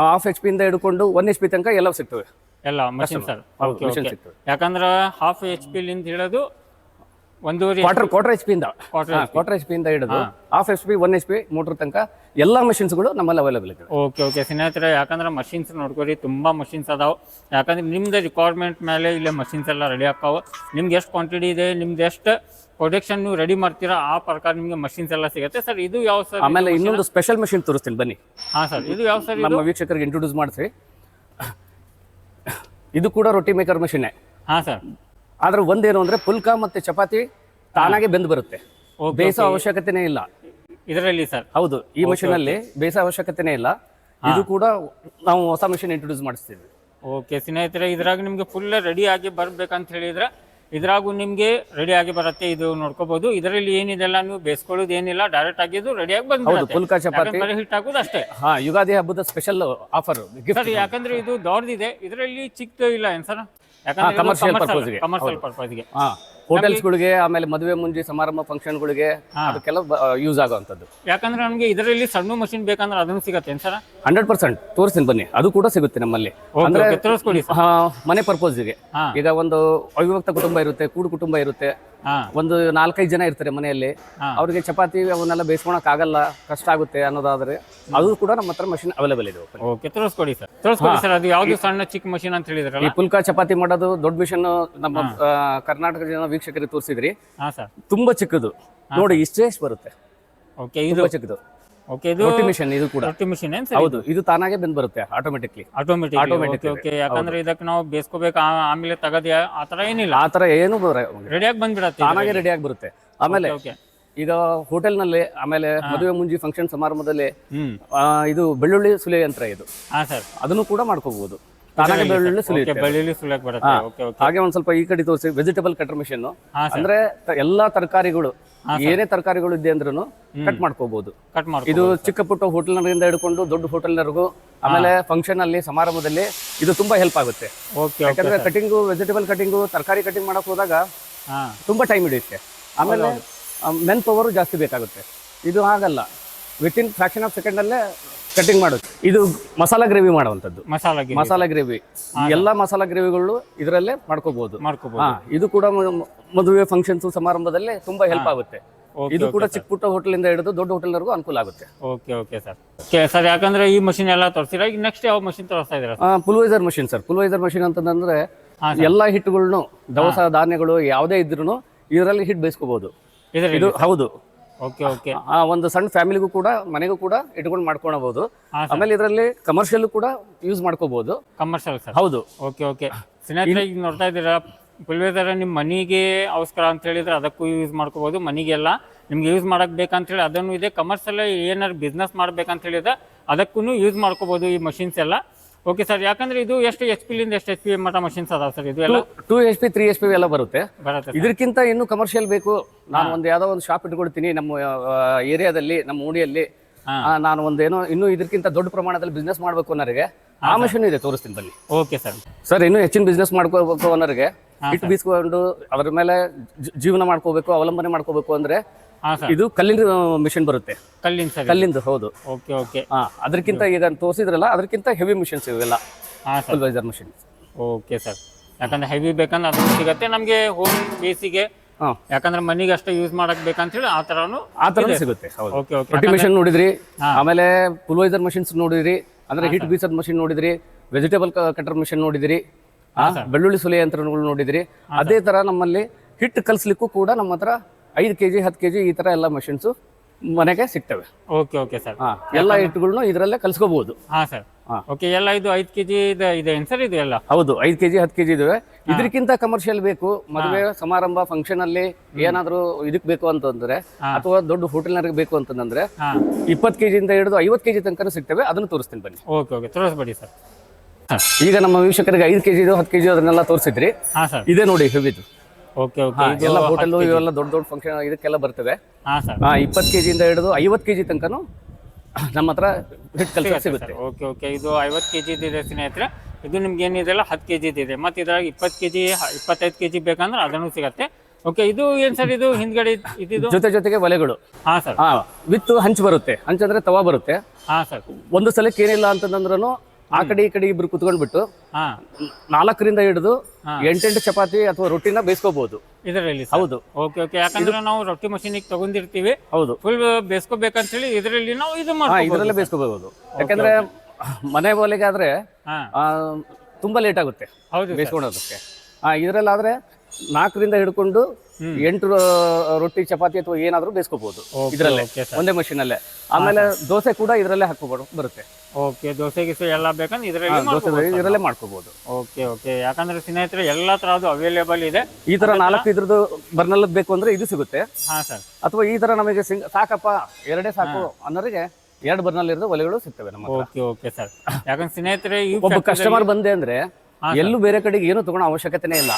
ಹಾಫ್ HP ಇಂದ ಹಿಡ್ಕೊಂಡು 1 HP ತನಕ ಎಲ್ಲ ಸಿಗ್ತವೆ. ಎಲ್ಲ ಮಷಿನ್ ಸರ್. ಯಾಕಂದ್ರೆ ಹಾಫ್ HP ಲಿಂದ ಹಿಡಿದು ಕ್ವಾರ್ಟರ್ HP ಇಂದ ಹಿಡಿದು ಹಾಫ್ HP 1 HP ಮೋಟರ್ ತನಕ ಎಲ್ಲಾ ಮಷಿನ್ಸ್ಗಳು ನಮ್ಮಲ್ಲಿ ಅವೈಲೇಬಲ್ ಇದೆ. ಓಕೆ ಸ್ನೇಹಿತರೆ, ಯಾಕಂದ್ರೆ ಮಷಿನ್ಸ್ ನೋಡ್ಕೊರಿ, ತುಂಬಾ ಮಷಿನ್ಸ್ ಅದಾವ. ಯಾಕಂದ್ರೆ ನಿಮ್ದು ರಿಕ್ವೈರ್ಮೆಂಟ್ ಮೇಲೆ ಇಲ್ಲೇ ಮಷಿನ್ಸ್ ಎಲ್ಲ ರೆಡಿ ಆಕಾವ. ನಿಮ್ಗೆ ಎಷ್ಟು ಕ್ವಾಂಟಿಟಿ ಇದೆ, ನಿಮ್ದು ಎಷ್ಟು ಪ್ರೊಡಕ್ಷನ್ ನೀವು ರೆಡಿ ಮಾಡ್ತೀರಾ ಆ ಪ್ರಕಾರ ನಿಮ್ಗೆ ಮಷಿನ್ಸ್ ಎಲ್ಲ ಸಿಗುತ್ತೆ ಸರ್. ಇದು ಯಾವ ಸರ್? ಆಮೇಲೆ ಇನ್ನೊಂದು ಸ್ಪೆಷಲ್ ಮಷಿನ್ ತೋರಿಸ್ತೀನಿ ಬನ್ನಿ. ಸರ್, ಇದು ಯಾವ ಸರ್? ನಮ್ಮ ವೀಕ್ಷಕರಿಗೆ ಇಂಟ್ರೊಡ್ಯೂಸ್ ಮಾಡ್ತೀವಿ. ಇದು ಕೂಡ ರೊಟ್ಟಿ ಮೇಕರ್ ಮಷಿನ್. ಸರ್. ಆದ್ರೆ ಒಂದೇನು ಅಂದ್ರೆ ಪುಲ್ಕ ಮತ್ತೆ ಚಪಾತಿ ತಾನಾಗೆ ಬೆಂದು ಬರುತ್ತೆ, ಬೇಯಿಸೋ ಅವಶ್ಯಕತೆನೇ ಇಲ್ಲ ಇದರಲ್ಲಿ ಸರ್. ಹೌದು, ಈ ಮಷಿನ್ ಅಲ್ಲಿ ಬೇಯಿಸೋ ಅವಶ್ಯಕತೆನೇ ಇಲ್ಲ. ಇದು ಕೂಡ ನಾವು ಹೊಸ ಮಷಿನ್ ಇಂಟ್ರೊಡ್ಯೂಸ್ ಮಾಡಿಸ್ತೀವಿ. ಓಕೆ ಸ್ನೇಹಿತರೆ, ಇದ್ರಾಗ ನಿಮ್ಗೆ ಫುಲ್ ರೆಡಿ ಆಗಿ ಬರ್ಬೇಕಂತ ಹೇಳಿದ್ರೆ ಇದ್ರಾಗು ನಿಮ್ಗೆ ರೆಡಿ ಆಗಿ ಬರುತ್ತೆ. ಇದು ನೋಡ್ಕೋಬಹುದು. ಇದರಲ್ಲಿ ಏನಿದೆಲ್ಲ ನೀವು ಬೇಯಿಸ್ಕೊಳ್ಳೋದು ಏನಿಲ್ಲ, ಡೈರೆಕ್ಟ್ ಆಗಿದ್ದು ರೆಡಿ ಆಗಿ ಬಂದು ಪುಲ್ಕ ಚಪಾತಿ ಹಿಟ್ ಹಾಕೋದು ಅಷ್ಟೇ. ಯುಗಾದಿ ಹಬ್ಬದ ಸ್ಪೆಷಲ್ ಆಫರ್ ಸರ್. ಯಾಕಂದ್ರೆ ಇದು ದೊಡ್ಡದಿದೆ, ಇದರಲ್ಲಿ ಚಿಕ್ಕದು ಇಲ್ಲ ಏನ್ ಸರ್? ಕಮರ್ಷಿಯಲ್ ಪರ್ಪಸ್ಗೆ ಹೋಟೆಲ್ಸ್ಗಳಿಗೆ, ಆಮೇಲೆ ಮದುವೆ ಮುಂಜಿ ಸಮಾರಂಭ ಫಂಕ್ಷನ್ಗಳಿಗೆ ಅದಕ್ಕೆಲ್ಲ ಯೂಸ್ ಆಗುವಂಥದ್ದು. ಯಾಕಂದ್ರೆ ನಮ್ಗೆ ಇದರಲ್ಲಿ ಸಣ್ಣ ಮಷಿನ್ ಬೇಕಂದ್ರೆ ಅದನ್ನು ಸಿಗತ್ತೆ ಸರ್? 100% ತೋರಿಸ್ತೀನಿ ಬನ್ನಿ, ಅದು ಕೂಡ ಸಿಗುತ್ತೆ ನಮ್ಮಲ್ಲಿ. ಅಂದ್ರೆ ಮನೆ ಪರ್ಪೋಸ್ಗೆ, ಈಗ ಒಂದು ಅವಿಭಕ್ತ ಕುಟುಂಬ ಇರುತ್ತೆ, ಕೂಡು ಕುಟುಂಬ ಇರುತ್ತೆ, ಒಂದು 4-5 ಜನ ಇರ್ತಾರೆ ಮನೆಯಲ್ಲಿ, ಅವ್ರಿಗೆ ಚಪಾತಿ ಅವನ್ನೆಲ್ಲ ಬೇಯಿಸ್ಕೊಳಕ್ ಆಗಲ್ಲ, ಕಷ್ಟ ಆಗುತ್ತೆ ಅನ್ನೋದಾದ್ರೆ ಅದು ಕೂಡ ನಮ್ಮ ಹತ್ರ ಮಷಿನ್ ಅವೈಲೇಬಲ್ ಇದೆ. ಓಕೆ, ತೋರಿಸ್ಕೊಡಿ ಸರ್. ಅದು ಯಾವ್ದು ಸಣ್ಣ ಚಿಕ್ಕ ಮಷಿನ್ ಅಂತ ಹೇಳಿದ್ರಲ್ಲ? ಈ ಪುಲ್ಕ ಚಪಾತಿ ಮಾಡೋದು ದೊಡ್ಡ ಮಿಷನ್ ನಮ್ಮ ಕರ್ನಾಟಕ ಜನ ವೀಕ್ಷಕರಿಗೆ ತೋರಿಸಿದ್ರಿ. ತುಂಬಾ ಚಿಕ್ಕದು ನೋಡಿ, ಇಷ್ಟೇ ಬರುತ್ತೆ. ಓಕೆ, ಇದು ಚಿಕ್ಕದು. ಓಕೆ, ಇದು ರೊಟ್ಟಿ ಮಿಷನ್. ಇದು ಕೂಡ ರೊಟ್ಟಿ ಮಿಷನ್ ಏನ್? ಹೌದು, ಇದು ತಾನಾಗೆ ಬಂದ್ ಬರುತ್ತೆ ಆಟೋಮೆಟಿಕ್ಲಿ. ಓಕೆ, ಯಾಕಂದ್ರೆ ಇದಕ್ಕೆ ನಾವು ಬೇಯಿಸ್ಕೋಬೇಕು, ಆಮೇಲೆ ತಗದ್ಯಾ ಆತರ ಏನಿಲ್ಲ? ಆತರ ಏನು ರೆಡಿಯಾಗಿ ಬಂದ್ಬಿಡತ್ತೆ, ತಾನಾಗೆ ರೆಡಿ ಆಗಿ ಬರುತ್ತೆ. ಆಮೇಲೆ ಈಗ ಹೋಟೆಲ್ ನಲ್ಲಿ, ಆಮೇಲೆ ಮದುವೆ ಮುಂಜಿ ಫಂಕ್ಷನ್ ಸಮಾರಂಭದಲ್ಲಿ ಇದು ಬೆಳ್ಳುಳ್ಳಿ ಸುಲಿಯ ಯಂತ್ರ ಇದು. ಅದನ್ನು ಕೂಡ ಮಾಡ್ಕೋಬಹುದು. ತಾನಾಗೆ ಬೆಳ್ಳುಳ್ಳಿ ಸುಲಿಯುತ್ತೆ. ಹಾಗೆ ಒಂದ್ ಸ್ವಲ್ಪ ಈ ಕಡೆ ತೋರಿಸಿ, ವೆಜಿಟೇಬಲ್ ಕಟರ್ ಮಿಷನ್. ಅಂದ್ರೆ ಎಲ್ಲಾ ತರಕಾರಿಗಳು, ಏನೇ ತರಕಾರಿಗಳು ಇದೆ ಅಂದ್ರೂ ಕಟ್ ಮಾಡ್ಕೋಬಹುದು. ಇದು ಚಿಕ್ಕ ಪುಟ್ಟ ಹೋಟೆಲ್ನರಿಂದ ಹಿಡ್ಕೊಂಡು ದೊಡ್ಡ ಹೋಟೆಲ್ನವರೆಗೂ, ಆಮೇಲೆ ಫಂಕ್ಷನ್ ಅಲ್ಲಿ ಸಮಾರಂಭದಲ್ಲಿ ಇದು ತುಂಬಾ ಹೆಲ್ಪ್ ಆಗುತ್ತೆ. ಯಾಕಂದ್ರೆ ಕಟಿಂಗು, ವೆಜಿಟೇಬಲ್ ಕಟಿಂಗು, ತರಕಾರಿ ಕಟಿಂಗ್ ಮಾಡಕ್ ಹೋದಾಗ ತುಂಬಾ ಟೈಮ್ ಹಿಡಿಯುತ್ತೆ. ಆಮೇಲೆ ಮೆನ್ ಪವರ್ ಜಾಸ್ತಿ ಬೇಕಾಗುತ್ತೆ. ಇದು ಆಗಲ್ಲ, ವಿತಿನ್ ಫ್ರಾಕ್ಷನ್ ಆಫ್ ಸೆಕೆಂಡ್ ಅಲ್ಲೇ ಕಟಿಂಗ್ ಮಾಡೋದು. ಇದು ಮಸಾಲಾ ಗ್ರೇವಿ ಮಾಡುವಂಥದ್ದು. ಮಸಾಲಾ ಗ್ರೇವಿ, ಎಲ್ಲಾ ಮಸಾಲಾ ಗ್ರೇವಿಗಳು ಇದರಲ್ಲೇ ಮಾಡ್ಕೋಬಹುದು. ಇದು ಕೂಡ ಮದುವೆ ಫಂಕ್ಷನ್ಸ್ ಸಮಾರಂಭದಲ್ಲಿ ತುಂಬಾ ಹೆಲ್ಪ್ ಆಗುತ್ತೆ. ಇದು ಕೂಡ ಚಿಕ್ಕ ಪುಟ್ಟ ಹೋಟೆಲ್ ಇಂದ ಹಿಡಿದು ದೊಡ್ಡ ಹೋಟೆಲ್ವರೆಗೂ ಅನುಕೂಲ ಆಗುತ್ತೆ. Okay sir. ಯಾಕಂದ್ರೆ ಈ ಮಷಿನ್ ಎಲ್ಲ ತೋರಿಸಿರ, ಈಗ ನೆಕ್ಸ್ಟ್ ಯಾವ ಮಷಿನ್ ತೋರಿಸ್ತಾ ಇದ್ದೀರಾ? ಪುಲ್ವೈಸರ್ ಮಷಿನ್ ಸರ್. ಪುಲ್ವೈಸರ್ ಮಷಿನ್ ಅಂತಂದ್ರೆ ಎಲ್ಲಾ ಹಿಟ್ಟುಗಳನ್ನು, ದವಸ ಧಾನ್ಯಗಳು ಯಾವುದೇ ಇದ್ರೂ ಇದರಲ್ಲಿ ಹಿಟ್ ಬೇಯಿಸ್ಕೋಬಹುದು. ಇದು ಹೌದು. ಓಕೆ. ಒಂದು ಸಣ್ಣ ಫ್ಯಾಮಿಲಿಗೂ ಕೂಡ, ಮನೆಗೂ ಕೂಡ ಇಟ್ಕೊಂಡು ಮಾಡ್ಕೊಳಬಹುದು. ಆಮೇಲೆ ಇದರಲ್ಲಿ ಕಮರ್ಷಿಯಲ್ ಕೂಡ ಯೂಸ್ ಮಾಡ್ಕೋಬಹುದು. Commercial sir? ಹೌದು. ಓಕೆ. ಸ್ನೇಹಿತರೆ, ಈಗ ನೋಡ್ತಾ ಇದ್ದೀರಾ, ಪುಲ್ವೇದರ ನಿಮ್ಮ ಮನೆಗೆ ಅವಸ್ಕರ ಅಂತ ಹೇಳಿದ್ರೆ ಅದಕ್ಕೂ ಯೂಸ್ ಮಾಡ್ಕೋಬಹುದು. ಮನೆಗೆಲ್ಲ ನಿಮ್ಗೆ ಯೂಸ್ ಮಾಡಕ್ ಬೇಕಂತ ಹೇಳಿ ಅದನ್ನು ಇದೆ. ಕಮರ್ಷಿಯಲ್ ಏನಾದ್ರು ಬಿಸ್ನೆಸ್ ಮಾಡ್ಬೇಕಂತ ಹೇಳಿದ್ರೆ ಅದಕ್ಕೂ ಯೂಸ್ ಮಾಡ್ಕೋಬಹುದು ಈ ಮಷಿನ್ಸ್ ಎಲ್ಲ. Okay sir. ಯಾಕಂದ್ರೆ ಇದು ಎಷ್ಟು HP ಲಿಂದ ಎಷ್ಟು HP ಮಟ್ಟ ಮಷಿನ್ಸ್ ಅದಾವ ಸರ್? ಇದು ಎಲ್ಲ 2 HP 3 HP ಎಲ್ಲ ಬರುತ್ತೆ. ಇದಕ್ಕಿಂತ ಇನ್ನು ಕಮರ್ಷಿಯಲ್ ಬೇಕು, ನಾನು ಒಂದು ಯಾವ್ದೋ ಒಂದು ಶಾಪ್ ಇಟ್ಕೊಳ್ತೀನಿ ನಮ್ಮ ಏರಿಯಾದಲ್ಲಿ, ನಮ್ಮ ಊಡಿಯಲ್ಲಿ, ನಾನು ಒಂದೇನೋ ಇನ್ನು ಇದಕ್ಕಿಂತ ದೊಡ್ಡ ಪ್ರಮಾಣದಲ್ಲಿ ಬಿಸ್ನೆಸ್ ಮಾಡ್ಬೇಕು ಅನ್ನೋರಿಗೆ ಆ ಮಷಿನ್ ಇದೆ, ತೋರಿಸ್ತೀನಿ ಬನ್ನಿ. Okay sir. ಇನ್ನು ಹೆಚ್ಚಿನ ಬಿಸ್ನೆಸ್ ಮಾಡ್ಕೋಬೇಕು ಅನ್ನೋರಿಗೆ, ಹಿಟ್ಟು ಬೀಸ್ಕೊಂಡು ಅದ್ರ ಮೇಲೆ ಜೀವನ ಮಾಡ್ಕೋಬೇಕು, ಅವಲಂಬನೆ ಮಾಡ್ಕೋಬೇಕು ಅಂದ್ರೆ ಇದು ಕಲ್ಲಿನ ಮಿಷಿನ್ ಬರುತ್ತೆ. ಕಲ್ಲಿಂದು ಹೌದು. ಓಕೆ. ಅದಕ್ಕಿಂತ ಈಗ ತೋರಿಸಿದ್ರಲ್ಲ, ಅದಕ್ಕಿಂತ ಹೆವಿ ಮಿಷನ್ಸ್ ಇವೆಲ್ಲ ಪುಲ್ವೈಸರ್ ಮಿಷನ್. Okay sir. ಯಾಕಂದ್ರೆ ಹೆವಿ ಬೇಕಂದ್ರೆ ಅದು ಸಿಗತ್ತೆ ನಮ್ಗೆ ಹೋಮ್ ಬೇಸಿಗೆ. ಯಾಕಂದ್ರೆ ಮನೆಗೆ ಅಷ್ಟೇ ಯೂಸ್ ಮಾಡಕ್ ಬೇಕಂತ ಹೇಳಿ ಆ ತರ ಸಿಗುತ್ತೆ. ರೊಟ್ಟಿ ಮಿಷನ್ ನೋಡಿದ್ರಿ, ಆಮೇಲೆ ಪುಲ್ವೈಸರ್ ಮಷಿನ್ಸ್ ನೋಡಿದ್ರಿ, ಅಂದ್ರೆ ಹಿಟ್ ಬೀಸದ್ ಮಷಿನ್ ನೋಡಿದ್ರಿ, ವೆಜಿಟೇಬಲ್ ಕಟರ್ ಮಿಷನ್ ನೋಡಿದ್ರಿ, ಬೆಳ್ಳುಳ್ಳಿ ಸುಲಿಯ ಯಂತ್ರಗಳು ನೋಡಿದ್ರಿ. ಅದೇ ತರ ನಮ್ಮಲ್ಲಿ ಹಿಟ್ಟು ಕಲ್ಸ್ಲಿಕ್ಕೂ ಕೂಡ ನಮ್ಮ ಹತ್ರ 5 kg 10 kg ಈ ತರ ಎಲ್ಲ ಮಷಿನ್ಸ್ ಮನೆಗೆ ಸಿಗ್ತವೆ. Okay sir. ಎಲ್ಲ ಹಿಟ್ಟುಗಳನ್ನು ಇದರಲ್ಲೇ ಕಲ್ಸ್ಕೋಬಹುದು. ಓಕೆ ಎಲ್ಲ ಇದು 5 kg ಇದೆ ಏನು ಸರ್ ಇದು ಎಲ್ಲ? ಹೌದು, 5 kg 10 kg ಇದಾವೆ. ಇದಕ್ಕಿಂತ ಕಮರ್ಷಿಯಲ್ ಬೇಕು, ಮದುವೆ ಸಮಾರಂಭ ಫಂಕ್ಷನ್ ಅಲ್ಲಿ ಏನಾದ್ರು ಇದಕ್ ಬೇಕು ಅಂತಂದ್ರೆ ಅಥವಾ ದೊಡ್ಡ ಹೋಟೆಲ್ನರಿಗೆ ಬೇಕು ಅಂತಂದ್ರೆ 20 kg ಇಂದ ಹಿಡಿದು 50 kg ತನಕ ಸಿಗ್ತವೆ. ಅದನ್ನು ತೋರಿಸ್ತೀನಿ ಬನ್ನಿ. ಓಕೆ ಓಕೆ ತೋರಿಸ್ಬೇಡಿ ಸರ್. ಈಗ ನಮ್ಮ ವೀಕ್ಷಕರಿಗೆ 5 kg 10 kg ಅದನ್ನೆಲ್ಲ ತೋರಿಸಿದ್ರಿ. ಹಾಂ ಸರ್. ಇದೇ ನೋಡಿ ಹೆವಿದು. ಓಕೆ ಓಕೆ ಎಲ್ಲ ಹೋಟೆಲ್ ಇವೆಲ್ಲ ದೊಡ್ಡ ದೊಡ್ಡ ಫಂಕ್ಷನ್ ಇದಕ್ಕೆಲ್ಲ ಬರ್ತವೆ. ಹಾಂ ಸರ್. 20 kg ಇಂದ ಹಿಡಿದು 50 kg ತನಕನೂ ನಮ್ಮ ಹತ್ರ ಹಿಟ್ ಕಲ್ಚರ್ ಸಿಗುತ್ತೆ. ಓಕೆ ಓಕೆ ಇದು 50 kg ಇದೆ ಸ್ನೇಹಿತರೆ. ಇದು ನಿಮ್ಗೆ ಏನಿದೆಲ್ಲ 10 kg ಇದೆ. ಮತ್ತು ಇದ್ರಾಗ 20 kg 25 kg ಬೇಕಂದ್ರೆ ಅದನ್ನು ಸಿಗತ್ತೆ. ಓಕೆ ಇದು ಏನು ಸರ್ ಇದು ಹಿಂದ್ಗಡೆ ಇದ್ದಿದ್ದು? ಜೊತೆಗೆ ಒಲೆಗಳು. ಹಾಂ ಸರ್. ವಿತ್ ಹಂಚ್ ಬರುತ್ತೆ. ಹಂಚಂದ್ರೆ ತವಾ ಬರುತ್ತೆ. ಹಾಂ ಸರ್. ಒಂದು ಸಲಕ್ಕೆ ಏನಿಲ್ಲ ಅಂತಂದ್ರೂ ಆ ಕಡೆ ಈ ಕಡೆ ಇಬ್ರು ಕುತ್ಕೊಂಡ್ಬಿಟ್ಟು 4ರಿಂದ ಹಿಡಿದು 8 ಚಪಾತಿ ಅಥವಾ ರೊಟ್ಟಿನ ಬೇಯಿಸ್ಕೋಬಹುದು ಇದರಲ್ಲಿ. ಹೌದು. ಓಕೆ ಓಕೆ ಯಾಕಂದ್ರೆ ನಾವು ರೊಟ್ಟಿ ಮಷೀನಿಗೆ ತಗೊಂಡಿರ್ತೀವಿ. ಹೌದು. ಫುಲ್ ಬೇಯಿಸ್ಕೋಬೇಕಂತ ಹೇಳಿ ಇದರಲ್ಲಿ ನಾವು ಇದು ಇದರಲ್ಲೇ ಬೇಯಿಸ್ಕೋಬಹುದು. ಯಾಕಂದ್ರೆ ಮನೆ ಒಲೆಗೆ ಆದ್ರೆ ತುಂಬಾ ಲೇಟ್ ಆಗುತ್ತೆ ಬೇಯಿಸ್ಕೊಳ್ಳೋದಕ್ಕೆ. ಇದರಲ್ಲಾದ್ರೆ 4ರಿಂದ ಹಿಡ್ಕೊಂಡು 8 ರೊಟ್ಟಿ ಚಪಾತಿ ಅಥವಾ ಏನಾದ್ರೂ ಬೇಯಿಸ್ಕೋಬಹುದು ಇದರಲ್ಲೇ, ಒಂದೇ ಮಷೀನ್ ಅಲ್ಲೇ. ಆಮೇಲೆ ದೋಸೆ ಕೂಡ ಇದರಲ್ಲೇ ಹಾಕೋಬಹುದು ಬರುತ್ತೆ. ಓಕೆ ದೋಸೆ ಗಿಸೆ ಎಲ್ಲ ಬೇಕಂದ್ರೆ ಇದರಲ್ಲೇ ಮಾಡ್ಕೋಬಹುದು. ಓಕೆ ಓಕೆ ಯಾಕಂದ್ರೆ ಸ್ನೇಹಿತರೆ ಎಲ್ಲಾ ತರದ್ದು ಅವೈಲೇಬಲ್ ಇದೆ. ಈ ತರ 4 ಇದ್ರದ್ದು ಬರ್ನಲ್ ಬೇಕು ಅಂದ್ರೆ ಇದು ಸಿಗುತ್ತೆ. ಹಾ ಸರ್. ಅಥವಾ ಈ ತರ ನಮಗೆ ಸಾಕಪ್ಪ 2 ಸಾಕು ಅನ್ನೋರಿಗೆ 2 ಬರ್ನಲ್ ಇರೋದು ಒಲೆಗಳು ಸಿಗ್ತವೆ ನಮ್ಮ ಹತ್ರ. Okay okay sir. ಯಾಕಂದ್ರೆ ಸ್ನೇಹಿತರೆ ಒಬ್ಬ ಕಸ್ಟಮರ್ ಬಂದೆ ಅಂದ್ರೆ ಎಲ್ಲೂ ಬೇರೆ ಕಡೆಗೆ ಏನು ತಗೊಳ್ಳೋ ಅವಶ್ಯಕತೆನೇ ಇಲ್ಲ.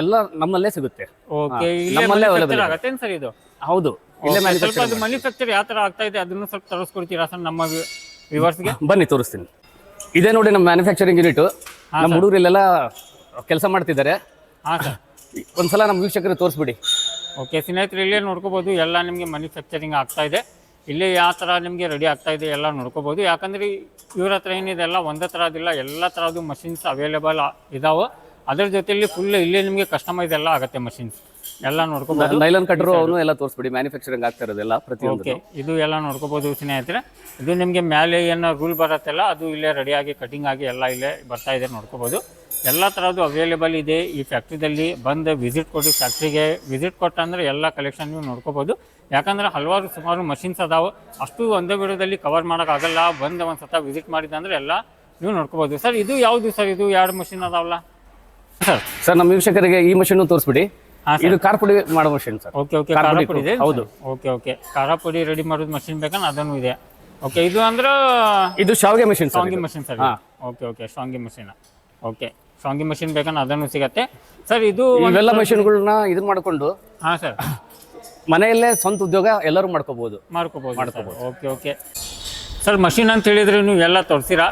ಎಲ್ಲ ನಮ್ಮಲ್ಲೇ ಸಿಗುತ್ತೆ. ನಮ್ಮಲ್ಲೇ ಅವೈಲೇಬಲ್ ಆಗುತ್ತೆ ಸರ್ ಇದು. ಹೌದು. ಇಲ್ಲೇ ಮ್ಯಾನುಫ್ಯಾಕ್ಚರ್ ಯಾವ ತರ ಆಗ್ತಾ ಇದೆ ಅದನ್ನು ಸ್ವಲ್ಪ ತೋರಿಸ್ಕೊಡ್ತೀರಾ ಸರ್ ನಮ್ಮ ವ್ಯೂವರ್ಸ್ಗೆ? ಬನ್ನಿ ತೋರಿಸ್ತೀನಿ. ಇದೇ ನೋಡಿ ನಮ್ಮ ಮ್ಯಾನುಫ್ಯಾಕ್ಚರಿಂಗ್ ಯೂನಿಟ್. ನಮ್ಮ ಹುಡುಗರು ಇಲ್ಲೆಲ್ಲ ಕೆಲಸ ಮಾಡ್ತಿದ್ದಾರೆ. ಒಂದ್ಸಲ ನಮ್ಮ ವೀಕ್ಷಕರಿಗೆ ತೋರಿಸ್ಬಿಡಿ. ಓಕೆ ಸ್ನೇಹಿತರೆ ಇಲ್ಲೇ ನೋಡ್ಕೋಬಹುದು ಎಲ್ಲ ನಿಮಗೆ ಮ್ಯಾನುಫ್ಯಾಕ್ಚರಿಂಗ್ ಆಗ್ತಾ ಇದೆ. ಇಲ್ಲೇ ಯಾವ ಥರ ನಿಮಗೆ ರೆಡಿ ಆಗ್ತಾ ಇದೆ ಎಲ್ಲ ನೋಡ್ಕೋಬಹುದು. ಯಾಕಂದ್ರೆ ಇವ್ರ ಹತ್ರ ಏನಿದೆ ಎಲ್ಲ ಒಂದೇ ಥರದಿಲ್ಲ, ಎಲ್ಲ ಥರದ್ದು ಮಷಿನ್ಸ್ ಅವೈಲೇಬಲ್ ಇದಾವೆ. ಅದರ ಜೊತೆಯಲ್ಲಿ ಫುಲ್ ಇಲ್ಲೇ ನಿಮಗೆ ಕಸ್ಟಮೈಸ್ ಎಲ್ಲ ಆಗುತ್ತೆ ಮಷಿನ್ಸ್ ಎಲ್ಲ ನೋಡ್ಕೋಬಹುದು. ನೈಲಾನ್ ಕಟ್ರು ಅವನು ಎಲ್ಲ ತೋರಿಸ್ಬಿಡಿ. ಮ್ಯಾನುಫ್ಯಾಕ್ಚರಿಂಗ್ ಆಗ್ತಾ ಇರೋದೆಲ್ಲ ಪ್ರತಿಯೊಂದು. ಓಕೆ ಇದು ಎಲ್ಲ ನೋಡ್ಕೋಬಹುದು ಸ್ನೇಹಿತರೆ. ಇದು ನಿಮಗೆ ಮೇಲೆ ಏನೋ ರೂಲ್ ಬರುತ್ತಲ್ಲ ಅದು ಇಲ್ಲೇ ರೆಡಿಯಾಗಿ ಕಟಿಂಗ್ ಆಗಿ ಎಲ್ಲ ಇಲ್ಲೇ ಬರ್ತಾ ಇದೆ ನೋಡ್ಕೋಬಹುದು. ಎಲ್ಲ ಥರದ್ದು ಅವೈಲೇಬಲ್ ಇದೆ ಈ ಫ್ಯಾಕ್ಟ್ರಿದಲ್ಲಿ. ಬಂದು ವಿಸಿಟ್ ಕೊಡಿ ಫ್ಯಾಕ್ಟ್ರಿಗೆ. ವಿಸಿಟ್ ಕೊಟ್ಟಂದ್ರೆ ಎಲ್ಲ ಕಲೆಕ್ಷನ್ ನೀವು ನೋಡ್ಕೋಬಹುದು. ಯಾಕಂದ್ರೆ ಹಲವಾರು ಸುಮಾರು ಮಷಿನ್ಸ್ ಅದಾವೆ. ಅಷ್ಟು ಒಂದೇ ವಿಡಿಯೋದಲ್ಲಿ ಕವರ್ ಮಾಡೋಕ್ಕಾಗಲ್ಲ. ಬಂದು ಒಂದು ಸತ ವಿಸಿಟ್ ಮಾಡಿದಂದ್ರೆ ಎಲ್ಲ ನೀವು ನೋಡ್ಕೋಬಹುದು. ಸರ್ ಇದು ಯಾವುದು ಸರ್? ಇದು 2 ಮಷಿನ್ ಅದಾವಲ್ಲ ಸರ್? ನಮ್ಮ ವೀಕ್ಷಕರಿಗೆ ಈ ಮಷಿನ್ ತೋರಿಸ್ಬಿಡಿ. ಇದು ಖಾರ ಪುಡಿ ಮಾಡೋ ಮಷಿನ್ ಸರ್. ಓಕೆ ಓಕೆ ಖಾರ ಪುಡಿ ಇದೆ. ಹೌದು. ಓಕೆ ಓಕೆ ಖಾರ ಪುಡಿ ರೆಡಿ ಮಾಡೋದು ಮಷಿನ್ ಬೇಕಂದ್ರೆ ಅದನ್ನು ಇದೆ. ಓಕೆ ಇದು ಅಂದ್ರೆ ಇದು ಶಾವಿಗೆ ಮಷಿನ್, ಶಾವಿಗೆ ಮಷಿನ್ ಸರ್. ಓಕೆ ಓಕೆ ಶಾವಿಗೆ ಮಷಿನ್. ಓಕೆ ಶಾವಿಗೆ ಮಷಿನ್ ಬೇಕಂದ್ರೆ ಅದನ್ನು ಸಿಗತ್ತೆ ಸರ್. ಇದು ಇವೆಲ್ಲ ಮಷಿನ್ಗಳನ್ನ ಇದನ್ನ ಮಾಡ್ಕೊಂಡು ಸರ್ ಮನೆಯಲ್ಲೇ ಸ್ವಂತ ಉದ್ಯೋಗ ಎಲ್ಲರೂ ಮಾಡ್ಕೋಬಹುದು. Okay okay sir. ಮಷಿನ್ ಅಂತ ಹೇಳಿದ್ರೆ ನೀವು ಎಲ್ಲ ತೋರಿಸಿರಾ?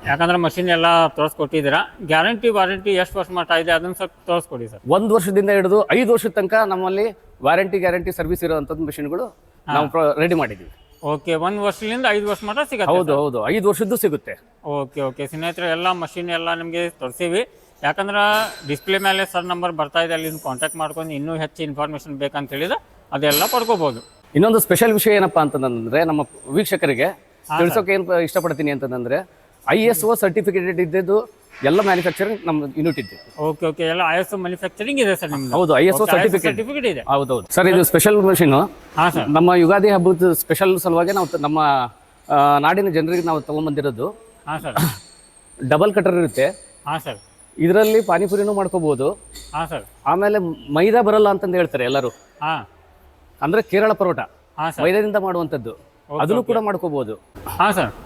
ಯಾಕಂದ್ರೆ ಮಷಿನ್ ಎಲ್ಲ ತೋರಿಸ್ಕೊಟ್ಟಿದ್ದೀರಾ. ಗ್ಯಾರಂಟಿ ವಾರಂಟಿ ಎಷ್ಟು ವರ್ಷ ಮಟ್ಟ ಇದೆ ಅದನ್ನು ಸ್ವಲ್ಪ ತೋರಿಸ್ಕೊಡಿ ಸರ್. 1 ವರ್ಷದಿಂದ ಹಿಡಿದು 5 ವರ್ಷದ ತನಕ ನಮ್ಮಲ್ಲಿ ವಾರಂಟಿ ಗ್ಯಾರಂಟಿ ಸರ್ವಿಸ್ ಇರುವಂತದ್ದು ಮಷಿನ್ಗಳು ನಾವು ರೆಡಿ ಮಾಡಿದ್ದೀವಿ. ಓಕೆ 1 ವರ್ಷದಿಂದ 5 ವರ್ಷ ಮಟ್ಟ ಸಿಗುತ್ತೆ? ಹೌದು ಹೌದು 5 ವರ್ಷದ್ದು ಸಿಗುತ್ತೆ. ಓಕೆ ಓಕೆ ಸ್ನೇಹಿತರೆ ಎಲ್ಲ ಮಷಿನ್ ಎಲ್ಲ ನಿಮಗೆ ತೋರಿಸೀವಿ. ಯಾಕಂದ್ರೆ ಡಿಸ್ಪ್ಲೇ ಮೇಲೆ ಸರ್ ನಂಬರ್ ಬರ್ತಾ ಇದೆ, ಅಲ್ಲಿ ಕಾಂಟ್ಯಾಕ್ಟ್ ಮಾಡ್ಕೊಂಡು ಇನ್ನೂ ಹೆಚ್ಚು ಇನ್ಫಾರ್ಮೇಷನ್ ಬೇಕಂತ ಹೇಳಿದ್ರೆ ಅದೆಲ್ಲ ಪಡ್ಕೋಬಹುದು. ಇನ್ನೊಂದು ಸ್ಪೆಷಲ್ ವಿಷಯ ಏನಪ್ಪಾ ಅಂತಂದ್ರೆ ನಮ್ಮ ವೀಕ್ಷಕರಿಗೆ ತಿಳಿಸೋಕೆ ಏನು ಇಷ್ಟಪಡ್ತೀನಿ ಅಂತಂದ್ರೆ ISO ಸರ್ಟಿಫಿಕೇಟೆಡ್ ಇದ್ದಿದ್ದು ಎಲ್ಲ ಮ್ಯಾನುಫ್ಯಾಕ್ಚರಿಂಗ್ ನಮ್ಮ ಯೂನಿಟ್ ಇದೆ. ಓಕೆ ಓಕೆ ಎಲ್ಲ ISO ಮ್ಯಾನುಫ್ಯಾಕ್ಚರಿಂಗ್ ಇದೆ ಸರ್ ನಿಮ್ದು? ಹೌದು ISO ಸರ್ಟಿಫಿಕೇಟ್ ಇದೆ. ಹೌದು ಸರ್. ಇದು ಸ್ಪೆಷಲ್ ಮಷೀನ್. ನಮ್ಮ ಯುಗಾದಿ ಹಬ್ಬದ ಸ್ಪೆಷಲ್ ಸಲುವಾಗಿ ನಾವು ನಮ್ಮ ನಾಡಿನ ಜನರಿಗೆ ನಾವು ತಗೊಂಡ್ಬಂದಿರೋದು. ಡಬಲ್ ಕಟರ್ ಇರುತ್ತೆ. ಇದರಲ್ಲಿ ಪಾನಿಪುರಿನೂ ಮಾಡ್ಕೋಬಹುದು. ಆಮೇಲೆ ಮೈದಾ ಬರಲ್ಲ ಅಂತಂದು ಹೇಳ್ತಾರೆ ಎಲ್ಲರೂ. ಅಂದ್ರೆ ಕೇರಳ ಪರೋಟ ಮೈದಾದಿಂದ ಮಾಡುವಂತದ್ದು, ಅದನ್ನು ಕೂಡ ಮಾಡ್ಕೋಬಹುದು.